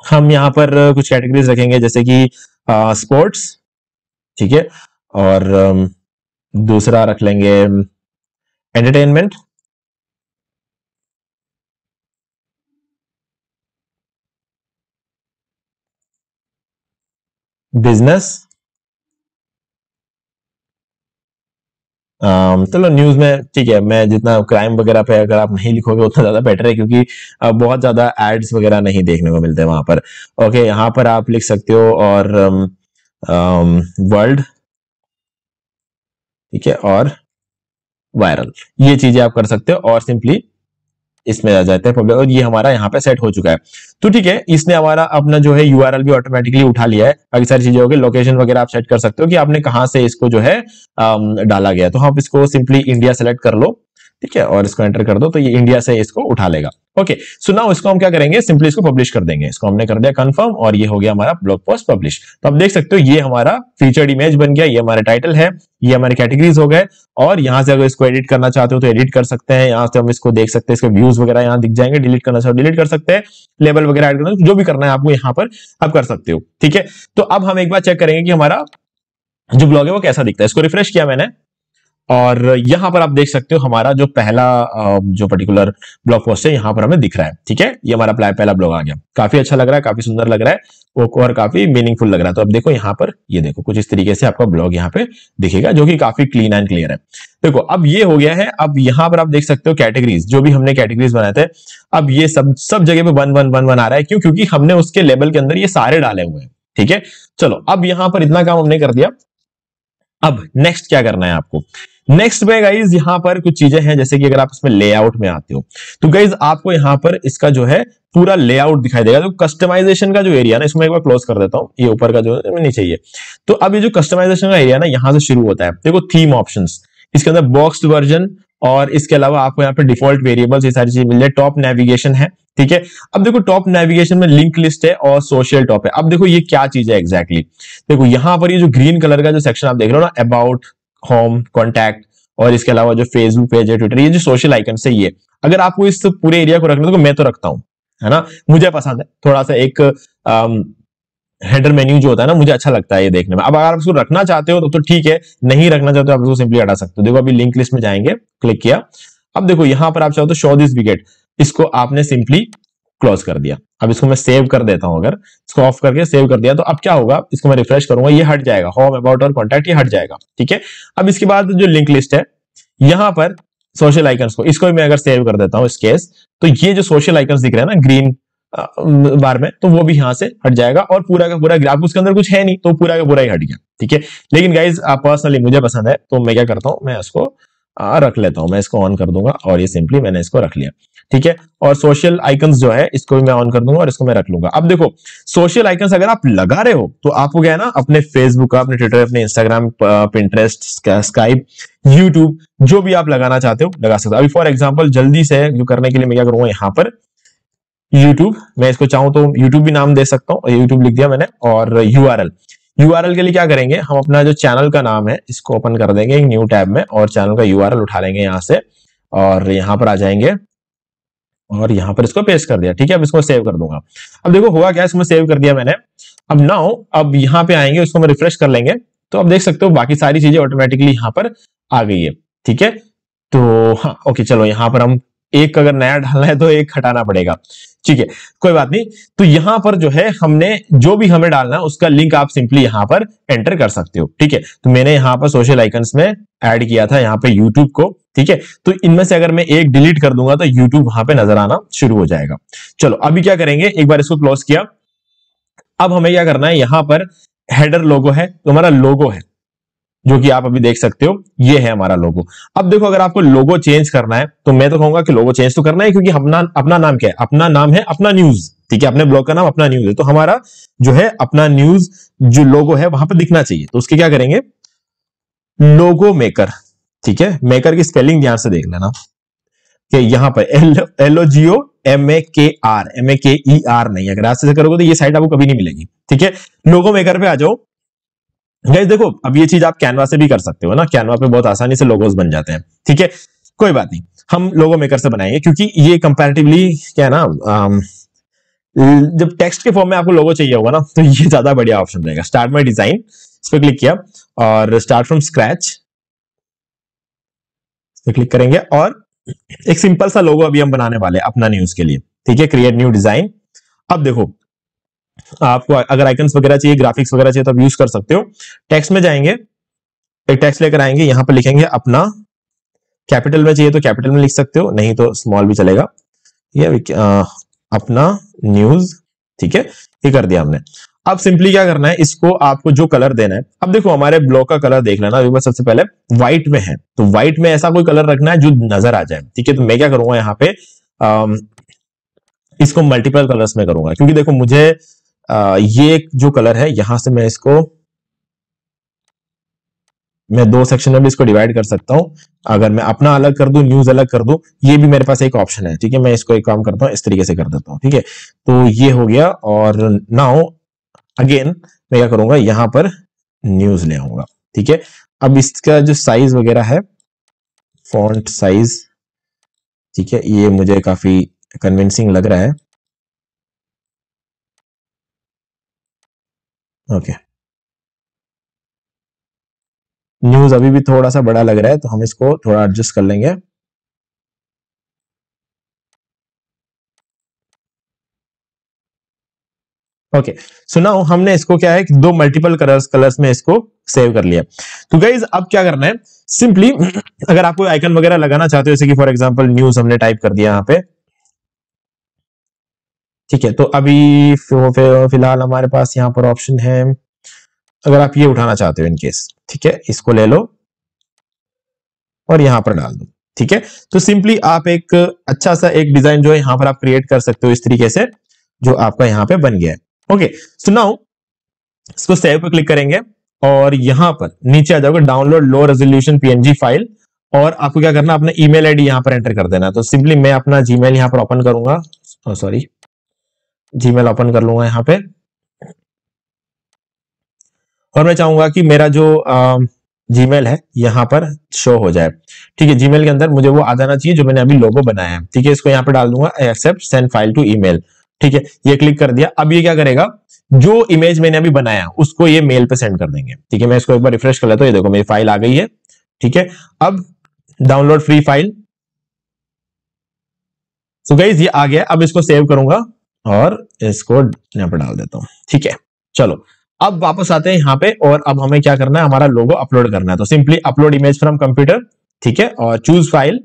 हम यहाँ पर कुछ कैटेगरीज रखेंगे, जैसे कि स्पोर्ट्स, ठीक है, और दूसरा रख लेंगे एंटरटेनमेंट, बिजनेस, चलो न्यूज में ठीक है, मैं जितना क्राइम वगैरह पे अगर आप नहीं लिखोगे उतना ज्यादा बेटर है, क्योंकि बहुत ज्यादा एड्स वगैरह नहीं देखने को मिलते वहां पर। ओके, यहां पर आप लिख सकते हो, और वर्ल्ड, ठीक है, और वायरल, ये चीजें आप कर सकते हो, और सिंपली इसमें आ जाते हैं पब्लिक, और ये हमारा यहाँ पे सेट हो चुका है। तो ठीक है, इसने हमारा अपना जो है यूआरएल भी ऑटोमेटिकली उठा लिया है। बाकी सारी चीजें हो गई, लोकेशन वगैरह आप सेट कर सकते हो कि आपने कहां से इसको जो है डाला गया। तो आप इसको सिंपली इंडिया सेलेक्ट कर लो, ठीक है, और इसको एंटर कर दो, तो ये इंडिया से इसको उठा लेगा। ओके, सो नाउ इसको हम क्या करेंगे, सिंपली इसको पब्लिश कर देंगे। इसको हमने कर दिया कंफर्म, और ये हो गया हमारा ब्लॉग पोस्ट पब्लिश। तो आप देख सकते हो ये हमारा फीचर्ड इमेज बन गया, ये हमारा टाइटल है, ये हमारे कैटेगरीज हो गए, और यहां से अगर इसको एडिट करना चाहते हो तो एडिट कर सकते हैं। यहां से हम इसको देख सकते हैं, इसके व्यूज वगैरह यहाँ दिख जाएंगे। डिलीट करना चाहो डिलीट कर सकते हैं, लेबल वगैरह ऐड करना, जो भी करना है आपको यहाँ पर आप कर सकते हो। ठीक है, तो अब हम एक बार चेक करेंगे कि हमारा जो ब्लॉग है वो कैसा दिखता है। इसको रिफ्रेश किया मैंने, और यहां पर आप देख सकते हो हमारा जो पहला जो पर्टिकुलर ब्लॉग पोस्ट है यहां पर हमें दिख रहा है। ठीक है, ये हमारा पहला ब्लॉग आ गया, काफी अच्छा लग रहा है, काफी सुंदर लग रहा है वो, और काफी मीनिंगफुल लग रहा है। तो अब देखो यहाँ पर, ये देखो कुछ इस तरीके से आपका ब्लॉग यहाँ पे दिखेगा, जो कि काफी क्लीन एंड क्लियर है। देखो अब ये हो गया है। अब यहाँ पर आप देख सकते हो कैटेगरीज, जो भी हमने कैटेगरीज बनाए थे, अब ये सब जगह पे 1 1 1 1 आ रहा है। क्यों? क्योंकि हमने उसके लेबल के अंदर ये सारे डाले हुए हैं। ठीक है, चलो अब यहां पर इतना काम हमने कर दिया। अब नेक्स्ट क्या करना है आपको, नेक्स्ट में गाइज यहां पर कुछ चीजें हैं, जैसे कि अगर आप इसमें लेआउट में आते हो तो गाइज आपको यहां पर इसका जो है पूरा लेआउट दिखाई देगा। तो कस्टमाइजेशन का जो एरिया ना, इसमें एक बार क्लोज कर देता हूं, ये ऊपर का जो नहीं चाहिए। तो अब ये जो कस्टमाइजेशन का एरिया ना यहां से शुरू होता है। देखो थीम ऑप्शंस, इसके अंदर बॉक्स्ड वर्जन, और इसके अलावा आपको यहाँ पे डिफॉल्ट वेरिएबल्स, ये सारी चीजें मिल जाए। टॉप नेविगेशन है, ठीक है। अब देखो टॉप नेविगेशन में लिंक लिस्ट है और सोशल टॉप है। अब देखो ये क्या चीज है एग्जैक्टली। देखो यहां पर ये जो ग्रीन कलर का जो सेक्शन आप देख रहे हो ना, अबाउट, होम, कॉन्टैक्ट, और इसके अलावा जो फेसबुक पेज है, ट्विटर, ये जो सोशल आइकन है, ये अगर आपको इस पूरे एरिया को रखना, तो मैं तो रखता हूं, है ना, मुझे पसंद है थोड़ा सा एक हेडर मेन्यू जो होता है ना, मुझे अच्छा लगता है ये देखने में। अब अगर आप इसको रखना चाहते हो तो ठीक है, नहीं रखना चाहते हो आप इसको सिंपली हटा सकते हो। देखो अभी लिंक लिस्ट में जाएंगे, क्लिक किया, अब देखो यहां पर आप चाहो तो शो दिस विकेट, इसको आपने सिंपली क्लोज कर दिया। अब इसको मैं सेव कर देता हूं, अगर इसको ऑफ करके सेव कर दिया तो अब क्या होगा, इसको मैं रिफ्रेश करूंगा, ये हट जाएगा, होम, अबाउट और कॉन्टैक्ट, ये हट जाएगा। ठीक है, अब इसके बाद जो लिंक लिस्ट है, यहां पर सोशल आइकन्स को, इसको भी मैं अगर सेव कर देता हूं इस केस, तो ये जो सोशल आइकन्स दिख रहे हैं ना ग्रीन बार में, तो वो भी यहां से हट जाएगा, और पूरा का पूरा ग्राफ, उसके अंदर कुछ है नहीं तो पूरा का पूरा ही हट गया। ठीक है, लेकिन गाइज पर्सनली मुझे पसंद है, तो मैं क्या करता हूं, मैं इसको रख लेता हूं, मैं इसको ऑन कर दूंगा, और ये सिंपली मैंने इसको रख लिया। ठीक है, और सोशल आइकन्स जो है इसको भी मैं ऑन कर दूंगा, और इसको मैं रख लूंगा। अब देखो सोशल आइकन्स अगर आप लगा रहे हो तो आपको क्या है ना, अपने फेसबुक का, अपने ट्विटर, अपने इंस्टाग्राम, पिंटरेस्ट, स्काइप, यूट्यूब, जो भी आप लगाना चाहते हो लगा सकते हो। अभी फॉर एग्जाम्पल जल्दी से जो करने के लिए मैं क्या करूंगा, यहाँ पर यूट्यूब, मैं इसको चाहूं तो यूट्यूब भी नाम दे सकता हूं, यूट्यूब लिख दिया मैंने। और यूआरएल के लिए क्या करेंगे, हम अपना जो चैनल का नाम है इसको ओपन कर देंगे एक न्यू टैब में, और चैनल का यूआरएल उठा लेंगे यहां से, और यहां पर आ जाएंगे, और यहां पर इसको पेस्ट कर दिया। ठीक है, अब इसको सेव कर दूंगा। अब देखो हुआ क्या, इसको सेव कर दिया मैंने। अब नाउ अब यहां पे आएंगे, उसको मैं रिफ्रेश कर लेंगे, तो अब देख सकते हो बाकी सारी चीजें ऑटोमेटिकली यहां पर आ गई है। ठीक है, तो हाँ ओके, चलो यहां पर हम एक अगर नया डालना है तो एक हटाना पड़ेगा। ठीक है, कोई बात नहीं। तो यहां पर जो है हमने जो भी हमें डालना है उसका लिंक आप सिंपली यहां पर एंटर कर सकते हो। ठीक है, तो मैंने यहां पर सोशल आइकन्स में ऐड किया था यहां पे यूट्यूब को। ठीक है, तो इनमें से अगर मैं एक डिलीट कर दूंगा तो यूट्यूब वहां पे नजर आना शुरू हो जाएगा। चलो अभी क्या करेंगे, एक बार इसको क्लोज किया, अब हमें क्या करना है, यहां पर हेडर लोगो है, तो हमारा लोगो है जो कि आप अभी देख सकते हो, ये है हमारा लोगो। अब देखो अगर आपको लोगो चेंज करना है तो मैं तो कहूंगा कि लोगो चेंज तो करना है, क्योंकि अपना नाम क्या है, अपना नाम है अपना न्यूज। ठीक है, अपने ब्लॉग का नाम अपना न्यूज है, तो हमारा जो है अपना न्यूज जो लोगो है वहां पर दिखना चाहिए। तो उसके क्या करेंगे, लोगो मेकर। ठीक है, मेकर की स्पेलिंग ध्यान से देख लेना कि यहां पर LOGO MEKR नहीं, अगर ऐसे करोगे तो ये साइट आपको कभी नहीं मिलेगी। ठीक है, लोगो मेकर पे आ जाओ। गाइस देखो अब ये चीज आप कैनवा से भी कर सकते हो ना, कैनवा पे बहुत आसानी से लोगोस बन जाते हैं। ठीक है, कोई बात नहीं, हम लोगो मेकर से बनाएंगे, क्योंकि ये कंपैरेटिवली क्या है ना, जब टेक्स्ट के फॉर्म में आपको लोगो चाहिए होगा ना, तो ये ज्यादा बढ़िया ऑप्शन रहेगा। स्टार्ट माय डिजाइन, इस पर क्लिक किया, और स्टार्ट फ्रॉम स्क्रैच पे क्लिक करेंगे, और एक सिंपल सा लोगो अभी हम बनाने वाले हैं अपना न्यूज के लिए। ठीक है, क्रिएट न्यू डिजाइन। अब देखो आपको अगर आइकन्स वगैरह चाहिए, ग्राफिक्स वगैरह चाहिए तो आप यूज कर सकते हो। टेक्स्ट में जाएंगे, एक टेक्स्ट लेकर आएंगे, यहां पर लिखेंगे अपना, कैपिटल में चाहिए तो कैपिटल में लिख सकते हो, नहीं तो स्मॉल भी चलेगा, ये अपना न्यूज, ठीक है, ये कर दिया हमने। अब सिंपली क्या करना है, इसको आपको जो कलर देना है, अब देखो हमारे ब्लॉक का कलर देख लेना, अभी सबसे पहले व्हाइट में है, तो व्हाइट में ऐसा कोई कलर रखना है जो नजर आ जाए, ठीक है। तो मैं क्या करूंगा यहाँ पे इसको मल्टीपल कलर्स में करूंगा, क्योंकि देखो मुझे ये जो कलर है यहां से मैं दो सेक्शन में भी इसको डिवाइड कर सकता हूं। अगर मैं अपना अलग कर दूं, न्यूज अलग कर दूं, ये भी मेरे पास एक ऑप्शन है, ठीक है। मैं इसको एक काम करता हूं, इस तरीके से कर देता हूं, ठीक है। तो ये हो गया, और नाउ अगेन मैं क्या करूंगा, यहां पर न्यूज ले आऊंगा, ठीक है। अब इसका जो साइज वगैरह है, फॉन्ट साइज, ठीक है, ये मुझे काफी कन्विंसिंग लग रहा है, ओके। न्यूज अभी भी थोड़ा सा बड़ा लग रहा है, तो हम इसको थोड़ा एडजस्ट कर लेंगे। ओके, सो नाउ हमने इसको क्या है कि दो मल्टीपल कलर्स में इसको सेव कर लिया। तो गाइज अब क्या करना है, सिंपली अगर आपको आइकन वगैरह लगाना चाहते हो, जैसे कि फॉर एग्जांपल न्यूज हमने टाइप कर दिया यहाँ पे, ठीक है। तो अभी फिलहाल हमारे पास यहाँ पर ऑप्शन है, अगर आप ये उठाना चाहते हो इनकेस, ठीक है, इसको ले लो और यहां पर डाल दो, ठीक है। तो सिंपली आप एक अच्छा सा एक डिजाइन जो है यहां पर आप क्रिएट कर सकते हो इस तरीके से, जो आपका यहां पे बन गया है। ओके, सो नाउ इसको सेव पे क्लिक करेंगे और यहां पर नीचे आ जाओगे, download low resolution PNG file, और आपको क्या करना, अपना ईमेल आईडी यहां पर एंटर कर देना। तो सिंपली मैं अपना जीमेल यहां पर ओपन करूंगा, सॉरी, जीमेल ओपन कर लूंगा यहां पे, और मैं चाहूंगा कि मेरा जो जीमेल है यहां पर शो हो जाए, ठीक है। जीमेल के अंदर मुझे वो आ जाना चाहिए जो मैंने अभी लोगो बनाया है, ठीक है। इसको यहां पे डाल दूंगा, accept send file to email, ठीक है। ये क्लिक कर दिया। अब ये क्या करेगा, जो इमेज मैंने अभी बनाया उसको ये मेल पे सेंड कर देंगे, ठीक है। मैं इसको एक बार रिफ्रेश कर लेता हूं, ये देखो मेरी फाइल आ गई है, ठीक है। अब download free file, so guys ये आ गया। अब इसको सेव करूंगा और इसको यहां पर डाल देता हूं, ठीक है। चलो अब वापस आते हैं यहाँ पे, और अब हमें क्या करना है, हमारा लोगो अपलोड करना है। तो simply upload image from computer, ठीक है, और चूज फाइल,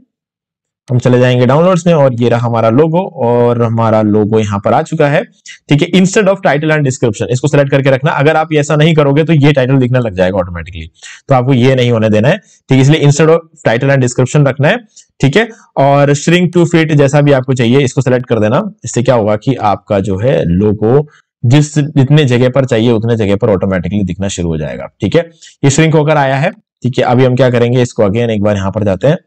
हम चले जाएंगे डाउनलोड्स में, और ये रहा हमारा लोगो, और हमारा लोगो यहाँ पर आ चुका है, ठीक है। Instead of title and description, इसको सेलेक्ट करके रखना। अगर आप ऐसा नहीं करोगे तो ये टाइटल दिखने लग जाएगा ऑटोमेटिकली, तो आपको ये नहीं होने देना है, ठीक है। इसलिए instead of title and description रखना है, ठीक है। और श्रिंक टू फिट जैसा भी आपको चाहिए इसको सेलेक्ट कर देना। इससे क्या होगा कि आपका जो है लोगो जितने जगह पर चाहिए उतने जगह पर ऑटोमेटिकली दिखना शुरू हो जाएगा, ठीक है। ये श्रिंक होकर आया है, ठीक है। अभी हम क्या करेंगे, इसको अगेन एक बार यहां पर जाते हैं,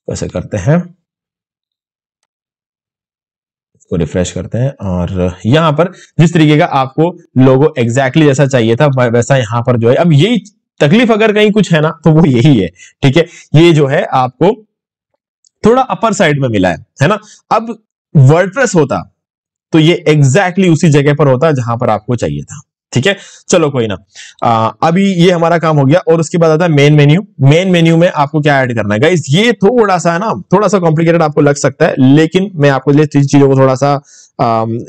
ऐसे करते हैं, इसको रिफ्रेश करते हैं, और यहां पर जिस तरीके का आपको लोगो एग्जैक्टली जैसा चाहिए था वैसा यहां पर जो है, अब यही तकलीफ अगर कहीं कुछ है ना तो वो यही है, ठीक है। ये जो है आपको थोड़ा अपर साइड में मिला है ना। अब वर्डप्रेस होता तो ये एग्जैक्टली उसी जगह पर होता जहां पर आपको चाहिए था, ठीक है। चलो कोई ना, अभी ये हमारा काम हो गया, और उसके बाद आता है मेन मेन्यू। मेन मेन्यू में आपको क्या ऐड करना है गाइस, ये थोड़ा सा है ना, थोड़ा सा कॉम्प्लिकेटेड आपको लग सकता है, लेकिन मैं आपको ये चीजों को थोड़ा सा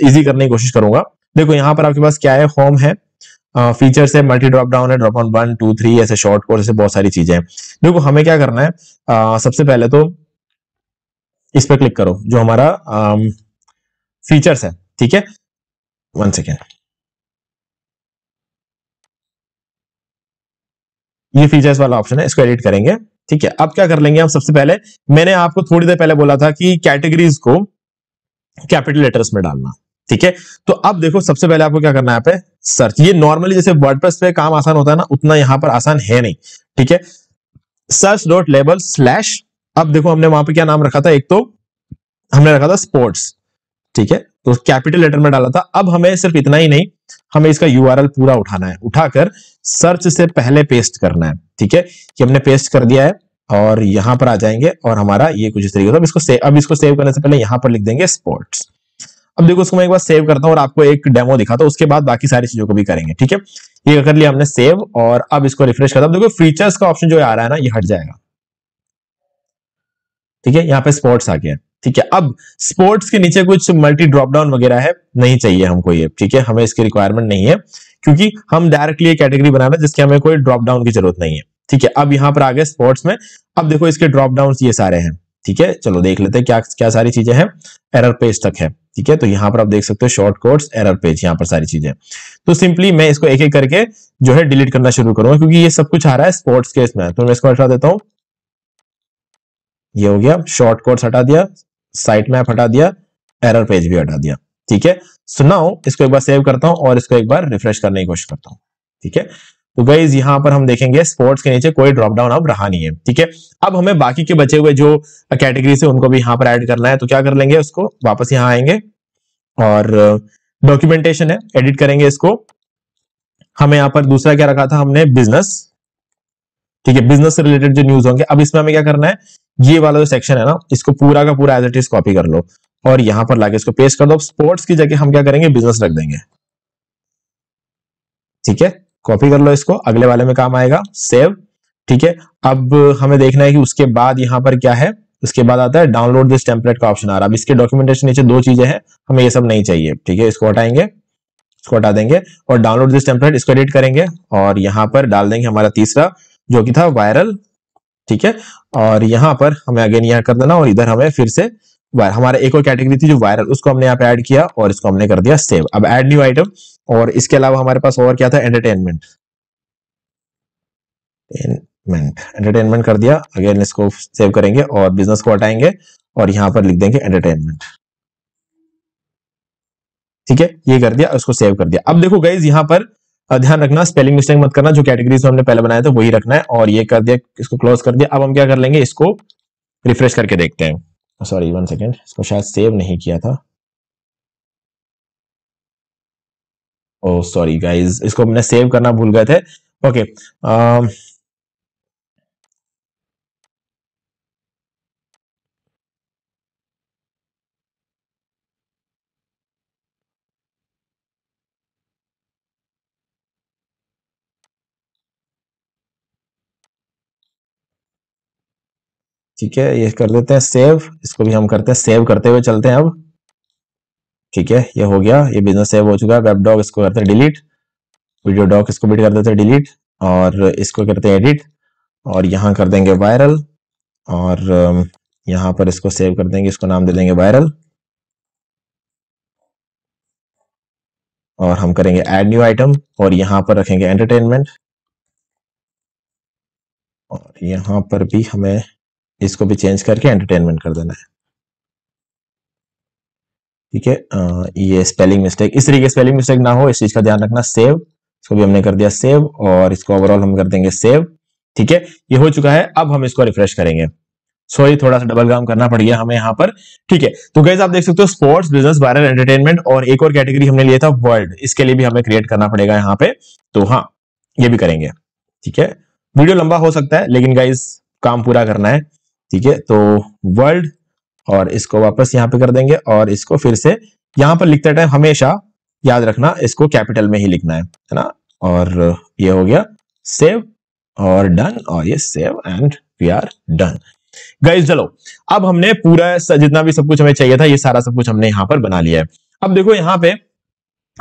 इजी करने की कोशिश करूंगा। देखो यहां पर आपके पास क्या है, होम है, फीचर्स है, मल्टी ड्रॉप डाउन है, ड्रॉप ऑन 1 2 3 ऐसे शॉर्ट कोड, ऐसे बहुत सारी चीजें हैं। देखो हमें क्या करना है, सबसे पहले तो इस पर क्लिक करो जो हमारा फीचर्स है, ठीक है। 1 सेकेंड, ये फीचर्स वाला ऑप्शन है, इसको एडिट करेंगे, ठीक है। अब क्या कर लेंगे हम, सबसे पहले मैंने आपको थोड़ी देर पहले बोला था कि कैटेगरीज को कैपिटल लेटर्स में डालना, ठीक है। तो अब देखो सबसे पहले आपको क्या करना है, यहाँ पे सर्च। ये नॉर्मली जैसे वर्डप्रेस पे काम आसान होता है ना, उतना यहां पर आसान है नहीं, ठीक है। सर्च डॉट लेबल स्लैश, अब देखो हमने वहां पे क्या नाम रखा था, एक तो हमने रखा था स्पोर्ट्स, ठीक है, तो कैपिटल लेटर में डाला था। अब हमें सिर्फ इतना ही नहीं, हमें इसका यूआरएल पूरा उठाना है, उठाकर सर्च से पहले पेस्ट करना है, ठीक है। कि हमने पेस्ट कर दिया है, और यहां पर आ जाएंगे, और हमारा ये कुछ इस तरीके से, अब इसको सेव करने से पहले यहां पर लिख देंगे स्पोर्ट्स। अब देखो उसको मैं एक बार सेव करता हूं और आपको एक डेमो दिखाता हूं, उसके बाद बाकी सारी चीजों को भी करेंगे, ठीक है। ये कर लिया हमने सेव, और अब इसको रिफ्रेश करता हूं। देखो फीचर्स का ऑप्शन जो आ रहा है ना, ये हट जाएगा, ठीक है। यहाँ पे स्पोर्ट्स आ गया, ठीक है। अब स्पोर्ट्स के नीचे कुछ मल्टी ड्रॉप डाउन वगैरह है, नहीं चाहिए हमको ये, ठीक है, हमें इसकी रिक्वायरमेंट नहीं है, क्योंकि हम डायरेक्टली कैटेगरी बना रहे हैं जिसकी हमें कोई ड्रॉप डाउन की जरूरत नहीं है, ठीक है। अब यहां पर आ गए स्पोर्ट्स में, अब देखो इसके ड्रॉप डाउन ये सारे हैं, ठीक है। चलो देख लेते हैं क्या क्या सारी चीजें हैं, एरर पेज तक है, ठीक है। तो यहां पर आप देख सकते हो शॉर्ट कोड्स, एरर पेज, यहां पर सारी चीजें। तो सिंपली मैं इसको एक एक करके जो है डिलीट करना शुरू करूंगा, क्योंकि ये सब कुछ आ रहा है स्पोर्ट्स के इसमें। तो मैं इसको हटा देता हूं, ये हो गया, शॉर्ट कोड्स हटा दिया, साइट मैप हटा दिया, एरर पेज भी हटा दिया, ठीक है। सो नाउ इसको एक बार सेव करता हूं और इसको एक बार रिफ्रेश करने की कोशिश करता हूं, ठीक है। तो गाइस यहां पर हम देखेंगे स्पोर्ट्स के नीचे कोई ड्रॉप डाउन अब रहा नहीं है, ठीक है। अब हमें बाकी के बचे हुए जो कैटेगरीज है उनको भी यहां पर ऐड करना है, तो क्या कर लेंगे, उसको वापस यहां आएंगे और डॉक्यूमेंटेशन है, एडिट करेंगे इसको। हमें यहां पर दूसरा क्या रखा था हमने, बिजनेस, ठीक है, बिजनेस से रिलेटेड जो न्यूज होंगे। अब इसमें हमें क्या करना है, ये वाला जो सेक्शन है ना, इसको पूरा का पूरा एज इट इज कॉपी कर लो और यहां पर लाके इसको पेस्ट कर दो। स्पोर्ट्स की जगह हम क्या करेंगे, बिजनेस रख देंगे, ठीक है। कॉपी कर लो इसको, अगले वाले में काम आएगा, सेव, ठीक है। अब हमें देखना है कि उसके बाद यहां पर क्या है, उसके बाद आता है डाउनलोड दिस टेम्पलेट का ऑप्शन आ रहा है। अब इसके डॉक्यूमेंटेशन नीचे दो चीजें हैं, हमें ये सब नहीं चाहिए, ठीक है। इसको हटाएंगे, इसको हटा देंगे और डाउनलोड दिस टेम्पलेट इसको एडिट करेंगे और यहां पर डाल देंगे हमारा तीसरा जो कि था वायरल, ठीक है। और यहां पर हमें अगेन यहां कर देना और इधर हमें फिर से हमारा एक और कैटेगरी थी जो वायरल, उसको हमने यहाँ पे ऐड किया और इसको हमने कर दिया सेव। अब ऐड न्यू आइटम, और इसके अलावा हमारे पास और क्या था, एंटरटेनमेंट, एंटरटेनमेंट कर दिया। अगेन इसको सेव करेंगे और बिजनेस को हटाएंगे और यहां पर लिख देंगे एंटरटेनमेंट, ठीक है। ये कर दिया, उसको सेव कर दिया। अब देखो गाइज यहां पर ध्यान रखना, स्पेलिंग मिस्टेक मत करना, जो कैटेगरीज हमने पहले बनाया था वही रखना है। और ये कर दिया, इसको क्लोज कर दिया। अब हम क्या कर लेंगे, इसको रिफ्रेश करके देखते हैं। सॉरी 1 सेकेंड, इसको शायद सेव नहीं किया था, ओ सॉरी गाइज, इसको हमने सेव करना भूल गए थे। ओके ठीक है, ये कर देते हैं सेव, इसको भी हम करते हैं सेव, करते हुए चलते हैं अब, ठीक है। ये हो गया, ये बिजनेस सेव हो चुका है। वेब डॉग इसको करते हैं डिलीट, वीडियो डॉग इसको भी कर देते हैं डिलीट और इसको करते हैं एडिट और यहाँ कर देंगे वायरल और यहाँ पर इसको सेव कर देंगे, इसको नाम दे देंगे वायरल और हम करेंगे ऐड न्यू आइटम और यहाँ पर रखेंगे एंटरटेनमेंट और यहाँ पर भी हमें इसको भी चेंज करके एंटरटेनमेंट कर देना है, ठीक है। ये स्पेलिंग मिस्टेक, इस तरीके स्पेलिंग मिस्टेक ना हो, इस चीज का ध्यान रखना। सेव, इसको भी हमने कर दिया सेव और इसको ओवरऑल हम कर देंगे सेव, ठीक है। ये हो चुका है। अब हम इसको रिफ्रेश करेंगे। सॉरी थोड़ा सा डबल काम करना पड़ गया हमें यहाँ पर, ठीक है। तो गाइस आप देख सकते हो स्पोर्ट्स, बिजनेस, वायरल, एंटरटेनमेंट और एक और कैटेगरी हमने लिया था वर्ल्ड, इसके लिए भी हमें क्रिएट करना पड़ेगा यहाँ पे। तो हाँ, ये भी करेंगे, ठीक है। वीडियो लंबा हो सकता है लेकिन गाइस काम पूरा करना है, ठीक है। तो वर्ल्ड और इसको वापस यहाँ पे कर देंगे और इसको फिर से यहाँ पर लिखते टाइम हमेशा याद रखना इसको कैपिटल में ही लिखना है ना। और ये हो गया सेव और डन और ये save and we are done. Guys चलो, अब हमने पूरा जितना भी सब कुछ हमें चाहिए था ये सारा सब कुछ हमने यहाँ पर बना लिया है। अब देखो यहाँ पे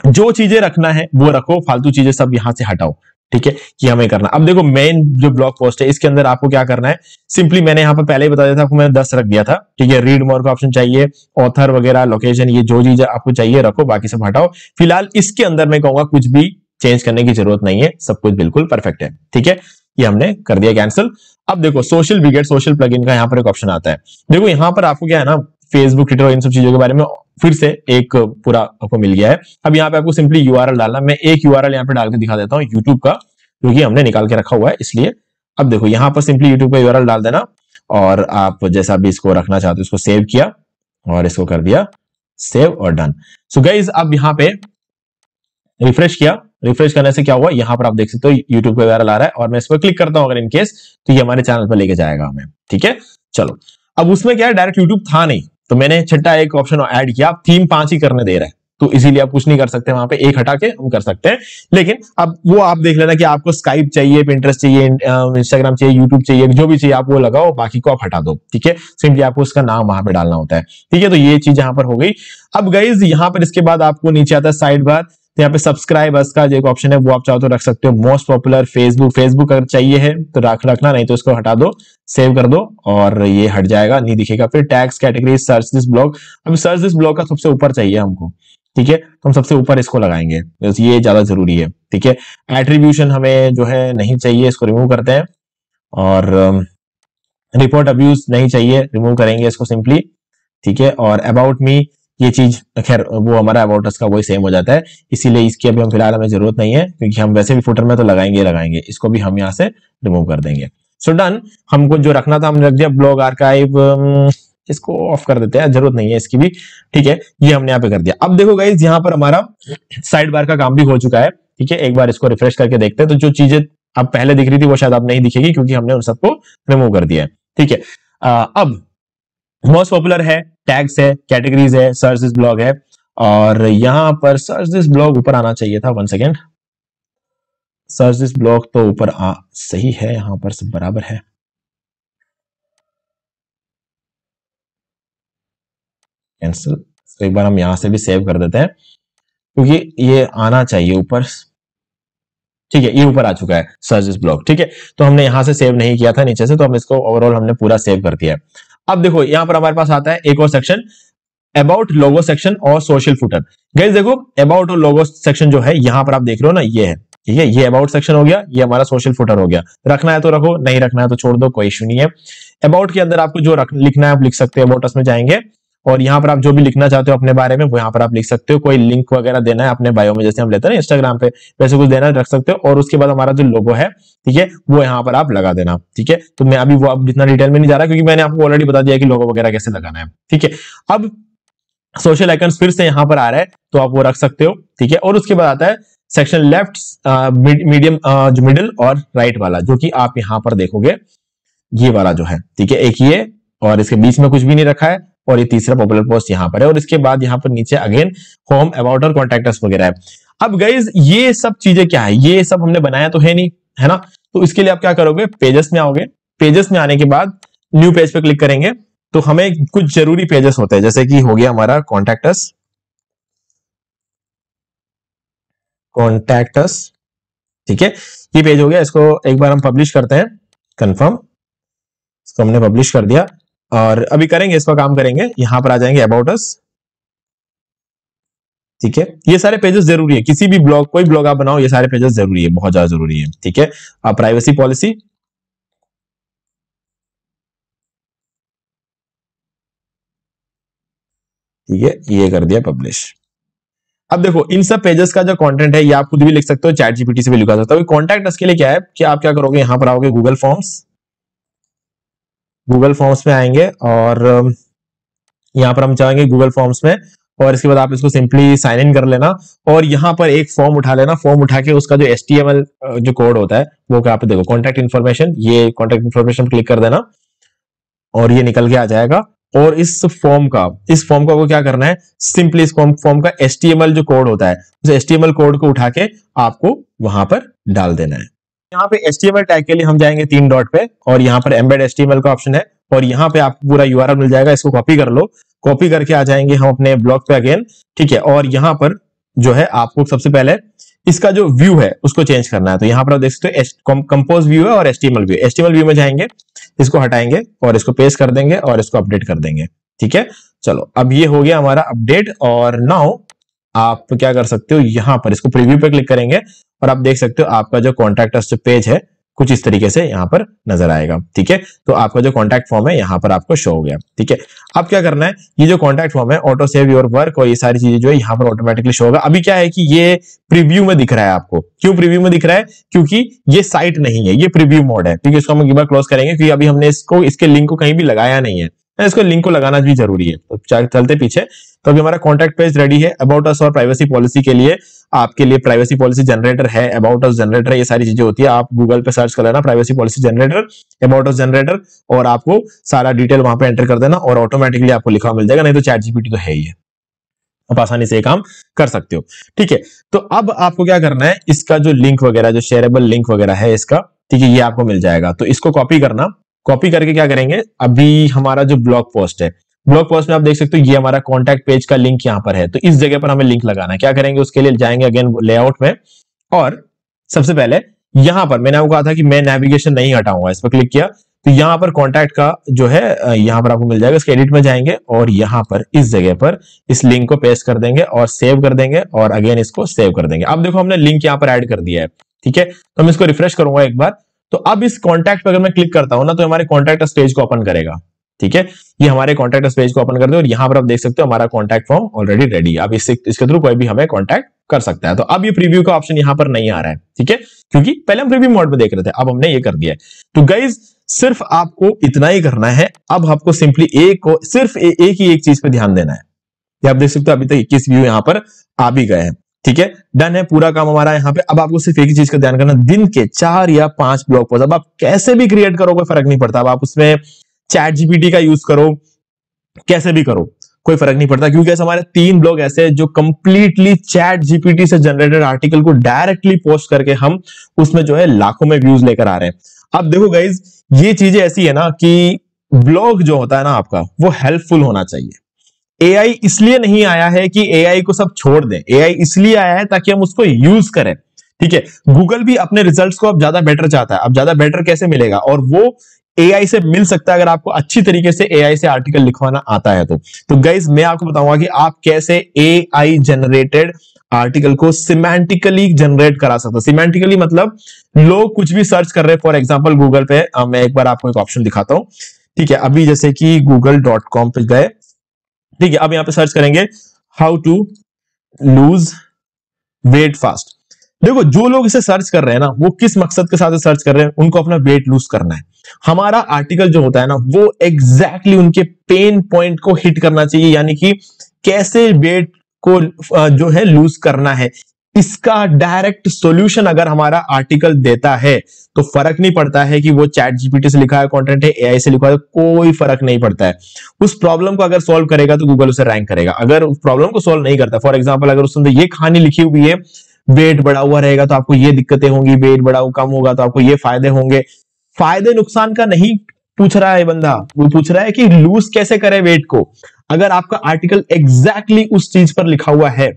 जो चीजें रखना है वो रखो, फालतू चीजें सब यहां से हटाओ, ठीक है। कि हमें करना, अब देखो मेन जो ब्लॉग पोस्ट है इसके अंदर आपको क्या करना है, सिंपली मैंने यहाँ पर पहले ही बता दिया था आपको, मैंने 10 रख दिया था, ठीक है। रीड मोर का ऑप्शन चाहिए, ऑथर वगैरह, लोकेशन, ये जो चीज आपको चाहिए रखो, बाकी सब हटाओ। फिलहाल इसके अंदर मैं कहूंगा कुछ भी चेंज करने की जरूरत नहीं है, सब कुछ बिल्कुल परफेक्ट है, ठीक है। ये हमने कर दिया कैंसिल। अब देखो सोशल विगेट, सोशल प्लगइन का यहाँ पर एक ऑप्शन आता है। देखो यहाँ पर आपको क्या है ना, फेसबुक, ट्विटर, इन सब चीजों के बारे में फिर से एक पूरा आपको मिल गया है। अब यहाँ पे आपको सिंपली यूआरएल डालना, मैं एक यूआरएल यहाँ पे डाल के दिखा देता हूँ यूट्यूब का, क्योंकि हमने निकाल के रखा हुआ है इसलिए। अब देखो यहाँ पर सिंपली यूट्यूब का यूआरएल डाल देना और आप जैसा भी इसको रखना चाहते हो इसको सेव किया और इसको कर दिया सेव और डन। सो गाइज अब यहाँ पे रिफ्रेश किया, रिफ्रेश करने से क्या हुआ, यहाँ पर आप देख सकते हो यूट्यूब का यूआरएल आ रहा है और मैं इस पर क्लिक करता हूँ अगर इनकेस, तो ये हमारे चैनल पर लेके जाएगा हमें, ठीक है। चलो, अब उसमें क्या है, डायरेक्ट यूट्यूब था नहीं तो मैंने छठा एक ऑप्शन ऐड किया, थीम 5 ही करने दे रहा है, तो इसीलिए आप कुछ नहीं कर सकते वहां पे, एक हटा के हम कर सकते हैं। लेकिन अब वो आप देख लेना कि आपको स्काइप चाहिए, पिंटरेस्ट चाहिए, इंस्टाग्राम चाहिए, यूट्यूब चाहिए, जो भी चाहिए आप वो लगाओ, बाकी को आप हटा दो, ठीक है। सिंपली आपको उसका नाम वहां पे डालना होता है, ठीक है। तो ये चीज यहाँ पर हो गई। अब गाइज यहाँ पर इसके बाद आपको नीचे आता है साइड बार, तो यहाँ पे सब्सक्राइबर्स का जो एक ऑप्शन है वो आप चाहो तो रख सकते हो। मोस्ट पॉपुलर फेसबुक अगर चाहिए है तो रखना, नहीं तो इसको हटा दो, सेव कर दो और ये हट जाएगा, नहीं दिखेगा। फिर tags, category, search this blog. अभी सर्च दिस ब्लॉग का सबसे ऊपर चाहिए हमको, ठीक है, तो हम सबसे ऊपर इसको लगाएंगे, ये ज्यादा जरूरी है, ठीक है। एट्रीब्यूशन हमें जो है नहीं चाहिए, इसको रिमूव करते हैं। और रिपोर्ट अब्यूज नहीं चाहिए, रिमूव करेंगे इसको सिंपली, ठीक है। और अबाउट मी ये चीज खैर वो हमारा अबाउट अस का वही सेम हो जाता है, इसीलिए इसकी अभी हम फिलहाल हमें जरूरत नहीं है, क्योंकि हम वैसे भी फुटर में तो लगाएंगे, इसको भी हम यहाँ से रिमूव कर देंगे। So done. हमको जो रखना था हमने रख दिया। ब्लॉग आर्काइव इसको ऑफ कर देते हैं, जरूरत नहीं है इसकी भी, ठीक है। ये हमने यहाँ पे कर दिया। अब देखो गाइज यहाँ पर हमारा साइड बार का काम भी हो चुका है, ठीक है। एक बार इसको रिफ्रेश करके देखते हैं, तो जो चीजें अब पहले दिख रही थी वो शायद अब नहीं दिखेगी, क्योंकि हमने उन सबको रिमूव कर दिया है, ठीक है। अब मोस्ट पॉपुलर है, टैग्स है, कैटेगरीज है, सर्च दिस ब्लॉग है, और यहां पर सर्च दिस ब्लॉग ऊपर आना चाहिए था। 1 सेकेंड, सर्च दिस ब्लॉग तो ऊपर सही है, यहां पर सब बराबर है। कैंसिल। तो एक बार हम यहां से भी सेव कर देते हैं, क्योंकि ये आना चाहिए ऊपर, ठीक है। ये ऊपर आ चुका है सर्च दिस ब्लॉग, ठीक है। तो हमने यहां से सेव नहीं किया था नीचे से, तो हम इसको ओवरऑल हमने पूरा सेव कर दिया है। अब देखो यहां पर हमारे पास आता है एक और सेक्शन, अबाउट लोगो सेक्शन और सोशल फुटर। गाइस देखो अबाउट और लोगो सेक्शन जो है यहां पर आप देख रहे हो ना, ये है, ठीक है। ये अबाउट सेक्शन हो गया, ये हमारा सोशल फुटर हो गया। रखना है तो रखो, नहीं रखना है तो छोड़ दो, कोई इश्यू नहीं है। अबाउट के अंदर आपको जो लिखना है आप लिख सकते हो, अबाउट अस में जाएंगे और यहाँ पर आप जो भी लिखना चाहते हो अपने बारे में वो यहाँ पर आप लिख सकते हो। कोई लिंक वगैरह देना है अपने बायो में, जैसे हम लेते हैं ना इंस्टाग्राम पे, वैसे कुछ देना रख सकते हो। और उसके बाद हमारा जो लोगो है, ठीक है, वो यहाँ पर आप लगा देना, ठीक है। तो मैं अभी वो अब जितना डिटेल में नहीं जा रहा, क्योंकि मैंने आपको ऑलरेडी बता दिया कि लोगो वगैरह कैसे लगाना है, ठीक है। अब सोशल आइकन्स फिर से यहाँ पर आ रहा है, तो आप वो रख सकते हो, ठीक है। और उसके बाद आता है सेक्शन लेफ्ट, मीडियम, जो मिडिल और राइट वाला, जो कि आप यहाँ पर देखोगे ये वाला जो है, ठीक है। एक ये, और इसके बीच में कुछ भी नहीं रखा है, और ये तीसरा पॉपुलर पोस्ट यहाँ पर है। और इसके बाद यहाँ पर नीचे अगेन होम, अबाउट और कॉन्टैक्ट अस वगैरह है। अब गाइज ये सब चीजें क्या है, ये सब हमने बनाया तो है नहीं, है ना। तो इसके लिए आप क्या करोगे, पेजेस में आओगे। पेजेस में आने के बाद न्यू पेज पे क्लिक करेंगे, तो हमें कुछ जरूरी पेजेस होते हैं, जैसे कि हो गया हमारा कॉन्टैक्ट अस, ठीक है। ये पेज हो गया, इसको एक बार हम पब्लिश करते हैं, कंफर्म। इसको हमने पब्लिश कर दिया, और अभी करेंगे इसका काम करेंगे, यहां पर आ जाएंगे अबाउट अस, ठीक है। ये सारे पेजेस जरूरी है, किसी भी ब्लॉग, कोई ब्लॉग आप बनाओ, ये सारे पेजेस जरूरी है, बहुत ज्यादा जरूरी है, ठीक है। अब प्राइवेसी पॉलिसी, ठीक है, ये कर दिया पब्लिश। अब देखो इन सब पेजेस का जो कंटेंट है ये आप खुद भी लिख सकते हो, चैट जीपीटी से भी लिखा सकते हो। कॉन्टैक्ट अस के लिए क्या है कि आप क्या करोगे, यहां पर आओगे गूगल फॉर्म्स में आएंगे, और यहां पर हम चाहेंगे गूगल फॉर्म्स में, और इसके बाद आप इसको सिंपली साइन इन कर लेना, और यहां पर एक फॉर्म उठा लेना। फॉर्म उठा के उसका जो HTML जो कोड होता है वो क्या, आप देखो कॉन्टैक्ट इन्फॉर्मेशन, ये कॉन्टैक्ट इन्फॉर्मेशन पर क्लिक कर देना, और ये निकल के आ जाएगा। और इस फॉर्म का आपको क्या करना है, सिंपली इस फॉर्म का HTML जो कोड होता है, उस HTML कोड को उठा के आपको वहां पर डाल देना है। यहाँ पे HTML टैग के लिए हम जाएंगे 3 डॉट पे, और यहाँ पर एम्बेड HTML का ऑप्शन है, और यहाँ पे आपको पूरा URL मिल जाएगा। इसको कॉपी कर लो, कॉपी करके आ जाएंगे हम अपने ब्लॉग पे अगेन, ठीक है। और यहाँ पर जो है आपको सबसे पहले इसका जो व्यू है उसको चेंज करना है। तो यहाँ पर आप देख सकते हो कंपोज व्यू है और HTML व्यू में जाएंगे, इसको हटाएंगे और इसको पेस्ट कर देंगे और इसको अपडेट कर देंगे, ठीक है। चलो अब ये हो गया हमारा अपडेट, और नाउ आप क्या कर सकते हो, यहां पर इसको प्रीव्यू पे क्लिक करेंगे, और आप देख सकते हो आपका जो कॉन्टैक्ट अस पेज है कुछ इस तरीके से यहाँ पर नजर आएगा, ठीक है। तो आपका जो कॉन्टैक्ट फॉर्म है यहाँ पर आपको शो हो गया, ठीक है। अब क्या करना है, ये जो कॉन्टैक्ट फॉर्म है, ऑटो सेव योर वर्क और ये सारी चीजें जो है यहाँ पर ऑटोमेटिकली शो होगा। अभी क्या है कि ये प्रीव्यू में दिख रहा है आपको, क्यों प्रीव्यू में दिख रहा है, क्योंकि ये साइट नहीं है, ये प्रीव्यू मोड है, ठीक है। इसको हम एक बार क्लोज करेंगे, क्योंकि अभी हमने इसके लिंक को कहीं भी लगाया नहीं है, इसको लिंक को लगाना भी जरूरी है। तो चलते पीछे, तो अभी हमारा कॉन्टैक्ट पेज रेडी है। अबाउट अस और प्राइवेसी पॉलिसी के लिए आपके लिए प्राइवेसी पॉलिसी जनरेटर है, अबाउट अस जनरेटर है, ये सारी चीजें होती है। आप गूगल पे सर्च कर लेना privacy policy generator, about us generator, और आपको सारा डिटेल वहां पे एंटर कर देना, और ऑटोमेटिकली आपको लिखा मिल जाएगा, नहीं तो चैट जीपीटी तो है ही है। आप आसानी से ये काम कर सकते हो। ठीक है, तो अब आपको क्या करना है, इसका जो लिंक वगैरह, जो शेयरेबल लिंक वगैरह है इसका, ठीक है, ये आपको मिल जाएगा। तो इसको कॉपी करना, कॉपी करके क्या करेंगे, अभी हमारा जो ब्लॉग पोस्ट है, ब्लॉग पोस्ट में आप देख सकते हो ये हमारा कॉन्टैक्ट पेज का लिंक यहाँ पर है। तो इस जगह पर हमें लिंक लगाना है। क्या करेंगे, उसके लिए जाएंगे अगेन लेआउट में, और सबसे पहले यहां पर मैंने आपको कहा था कि मैं नेविगेशन नहीं हटाऊंगा, इस पर क्लिक किया तो यहां पर कॉन्टैक्ट का जो है यहां पर आपको मिल जाएगा। इसके एडिट में जाएंगे और यहां पर इस जगह पर इस लिंक को पेस्ट कर देंगे और सेव कर देंगे, और अगेन इसको सेव कर देंगे। अब देखो हमने लिंक यहां पर ऐड कर दिया है। ठीक है, तो मैं इसको रिफ्रेश करूंगा एक बार, तो अब इस कॉन्टैक्ट पर अगर मैं क्लिक करता हूं ना, तो हमारे कॉन्टैक्ट पेज को ओपन करेगा। ठीक है, ये हमारे कॉन्टैक्ट पेज को ओपन कर दे, और यहां पर आप देख सकते हो हमारा कॉन्टैक्ट फॉर्म ऑलरेडी रेडी है। अब इसके थ्रू कोई भी हमें कॉन्टैक्ट कर सकता है। तो अब ये प्रीव्यू का ऑप्शन यहां पर नहीं आ रहा है। ठीक है, क्योंकि पहले हम प्रीव्यू मोड में देख रहे थे, अब हमने ये कर दिया है। तो गाइज सिर्फ आपको इतना ही करना है। अब आपको सिंपली सिर्फ एक ही चीज पे ध्यान देना है। ये आप देख सकते हो अभी तक 21 व्यू यहां पर आ भी गए हैं। ठीक है, डन है, पूरा काम हमारा यहाँ पे। अब आपको सिर्फ एक ही चीज का ध्यान करना, दिन के 4 या 5 ब्लॉग पोस्ट। अब आप कैसे भी क्रिएट करो कोई फर्क नहीं पड़ता। अब आप उसमें चैट जीपीटी का यूज करो, कैसे भी करो, कोई फर्क नहीं पड़ता, क्योंकि हमारे 3 ब्लॉग ऐसे हैं जो कंप्लीटली चैट जीपीटी से जनरेटेड आर्टिकल को डायरेक्टली पोस्ट करके हम उसमें जो है लाखों में व्यूज लेकर आ रहे हैं। अब देखो गाइज, ये चीजें ऐसी है ना कि ब्लॉग जो होता है ना आपका, वो हेल्पफुल होना चाहिए। एआई इसलिए नहीं आया है कि एआई को सब छोड़ दें, एआई इसलिए आया है ताकि हम उसको यूज करें। ठीक है, गूगल भी अपने रिजल्ट्स को अब ज्यादा बेटर चाहता है। अब ज्यादा बेटर कैसे मिलेगा, और वो एआई से मिल सकता है अगर आपको अच्छी तरीके से एआई से आर्टिकल लिखवाना आता है। तो गाइज मैं आपको बताऊंगा कि आप कैसे एआई जनरेटेड आर्टिकल को सिमेंटिकली जनरेट करा सकते हो। सिमेंटिकली मतलब लोग कुछ भी सर्च कर रहे हैं, फॉर एग्जांपल गूगल पे, मैं एक बार आपको एक ऑप्शन दिखाता हूं। ठीक है, अभी जैसे कि google.com पे गए, ठीक है, अब यहां पे सर्च करेंगे how to lose weight fast. देखो जो लोग इसे सर्च कर रहे हैं ना, वो किस मकसद के साथ सर्च कर रहे हैं, उनको अपना वेट लूज करना है। हमारा आर्टिकल जो होता है ना, वो एग्जैक्टली उनके पेन पॉइंट को हिट करना चाहिए, यानी कि कैसे वेट को जो है लूज करना है, इसका डायरेक्ट सॉल्यूशन अगर हमारा आर्टिकल देता है तो फर्क नहीं पड़ता है कि वो चैट जीपीटी से लिखा है कंटेंट है, एआई से लिखा है, कोई फर्क नहीं पड़ता है। उस प्रॉब्लम को अगर सॉल्व करेगा तो गूगल उसे रैंक करेगा। अगर उस प्रॉब्लम को सॉल्व नहीं करता, फॉर एग्जांपल अगर उसने ये कहानी लिखी हुई है वेट बढ़ा हुआ रहेगा तो आपको ये दिक्कतें होंगी, वेट बढ़ा कम होगा तो आपको ये फायदे होंगे, फायदे नुकसान का नहीं पूछ रहा है बंदा, वो पूछ रहा है कि लूज कैसे करे वेट को। अगर आपका आर्टिकल एग्जैक्टली उस चीज पर लिखा हुआ है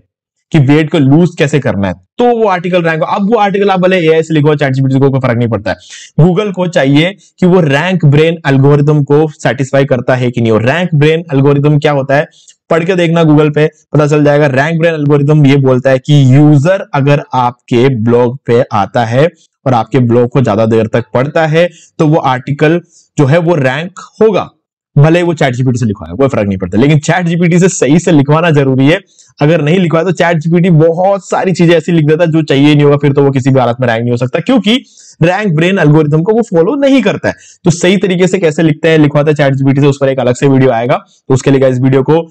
कि वेट को लूज कैसे करना है, तो वो आर्टिकल रैंक। अब वो आर्टिकल आप भले एआई से लिखो, चैट जीपीटी को, कोई फर्क नहीं पड़ता है। गूगल को चाहिए कि वो रैंक ब्रेन एल्गोरिथम को सेटिस्फाई करता है कि नहीं। और रैंक ब्रेन एल्गोरिथम क्या होता है, पढ़ के देखना गूगल पे, पता चल जाएगा। रैंक ब्रेन एल्गोरिथम ये बोलता है कि यूजर अगर आपके ब्लॉग पे आता है और आपके ब्लॉग को ज्यादा देर तक पढ़ता है तो वो आर्टिकल जो है वो रैंक होगा, भले वो चैट जीपीटी से लिखवाए, कोई फर्क नहीं पड़ता। लेकिन चैट जीपीटी से सही से लिखवाना जरूरी है। अगर नहीं लिखवाया तो चैट जीपीटी बहुत सारी चीजें ऐसी लिख देता है जो चाहिए नहीं होगा, फिर तो वो किसी भी हालत में रैंक नहीं हो सकता, क्योंकि रैंक ब्रेन एल्गोरिथम को वो फॉलो नहीं करता है। तो सही तरीके से कैसे लिखते हैं, लिखवाता है चैट जीपीटी से, उस पर एक अलग से वीडियो आएगा। तो उसके लिए इस वीडियो को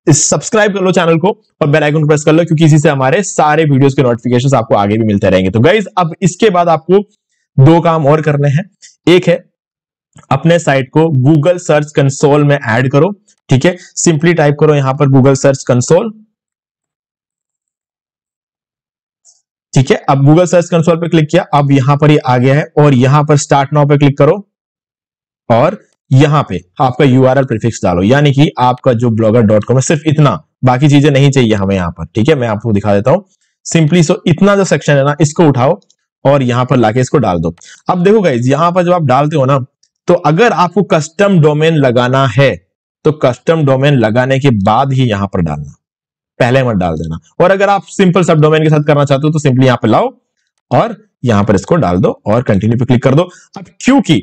सब्सक्राइब कर लो चैनल को और बेल आइकन को प्रेस कर लो, क्योंकि इसी से हमारे सारे वीडियोस के नोटिफिकेशंस आपको आगे भी मिलते रहेंगे। तो गाइज अब इसके बाद आपको 2 काम और करने हैं। एक है अपने साइट को गूगल सर्च कंसोल में ऐड करो। ठीक है, सिंपली टाइप करो यहां पर गूगल सर्च कंसोल। ठीक है, अब गूगल सर्च कंसोल पे क्लिक किया, अब यहां पर ये आ गया है, और यहां पर स्टार्ट नाउ पे क्लिक करो और यहां पे आपका यूआरएल प्रीफिक्स डालो, यानी कि आपका जो blogger.com है, सिर्फ इतना, बाकी चीजें नहीं चाहिए हमें यहां पर। ठीक है, मैं आपको दिखा देता हूं सिंपली। सो इतना जो सेक्शन है ना, इसको उठाओ और यहां पर लाके इसको डाल दो। अब देखो गाइज, यहां पर जब आप डालते हो ना, तो अगर आपको कस्टम डोमेन लगाना है तो कस्टम डोमेन लगाने के बाद ही यहां पर डालना, पहले मत डाल देना। और अगर आप सिंपल सब डोमेन के साथ करना चाहते हो तो सिंपली यहां पर लाओ और यहां पर इसको डाल दो और कंटिन्यू पे क्लिक कर दो। अब क्योंकि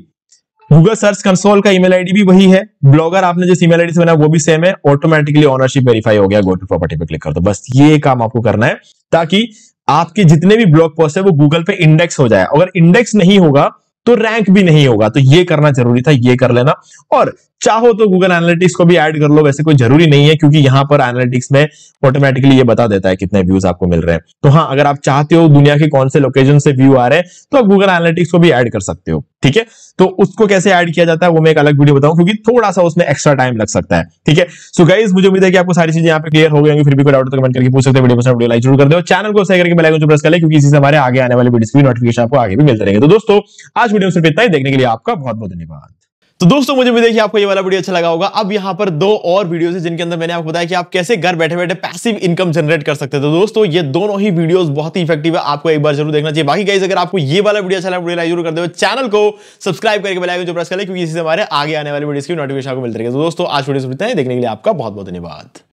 गूगल सर्च कंसोल का ईमेल आईडी भी वही है, ब्लॉगर आपने जिस ईमेल आईडी से बनाया वो भी सेम है, ऑटोमेटिकली ओनरशिप वेरीफाई हो गया, गो टू प्रॉपर्टी पे क्लिक कर दो। बस ये काम आपको करना है ताकि आपके जितने भी ब्लॉग पोस्ट है वो गूगल पे इंडेक्स हो जाए। अगर इंडेक्स नहीं होगा तो रैंक भी नहीं होगा। तो ये करना जरूरी था, ये कर लेना। और चाहो तो गूगल एनालिटिक्स को भी ऐड कर लो, वैसे कोई जरूरी नहीं है क्योंकि यहां पर एनालिटिक्स में ऑटोमेटिकली ये बता देता है कितने व्यूज आपको मिल रहे हैं। तो हाँ, अगर आप चाहते हो दुनिया के कौन से लोकेशन से व्यू आ रहे हैं तो आप गूगल एनालिटिक्स को भी ऐड कर सकते हो, ठीक है। तो उसको कैसे ऐड किया जाता है वो मैं एक अलग वीडियो बताऊं क्योंकि थोड़ा सा उसमें एक्स्ट्रा टाइम लग सकता है, ठीक है। सो गाइस, मुझे उम्मीद है कि आपको सारी चीजें यहाँ पे क्लियर हो गई होंगी। फिर भी कोई डाउट तो कमेंट करके पूछ सकते हैं। वीडियो लाइक जरूर कर दो, चैनल को सब्सक्राइब करके बेल आइकन प्रेस कर ले क्योंकि इसी से हमारे आगे आने वाले वीडियोस की नोटिफिकेशन आपको आगे भी मिलते रहेंगे। तो दोस्तों, आज वीडियो सिर्फ इतना ही, देखने के लिए आपका बहुत बहुत धन्यवाद। तो दोस्तों, मुझे भी देखिए आपको ये वाला वीडियो अच्छा लगा होगा। अब यहाँ पर 2 और वीडियोस हैं जिनके अंदर मैंने आपको बताया कि आप कैसे घर बैठे बैठे पैसिव इनकम जनरेट कर सकते हैं। तो दोस्तों, ये दोनों ही वीडियोस बहुत ही इफेक्टिव है, आपको एक बार जरूर देखना चाहिए। बाकी गाइस, अगर आपको ये वाला वीडियो अच्छा लगा, वीडियो लाइक जरूर कर दो, चैनल को सब्सक्राइब करके बेल आइकन प्रेस कर ले क्योंकि इससे हमारे आगे आने वाले वीडियोस की नोटिफिकेशन आपको मिलती रहेगी। तो दोस्तों, आज वीडियो इतना ही, देखने के लिए आपका बहुत बहुत धन्यवाद।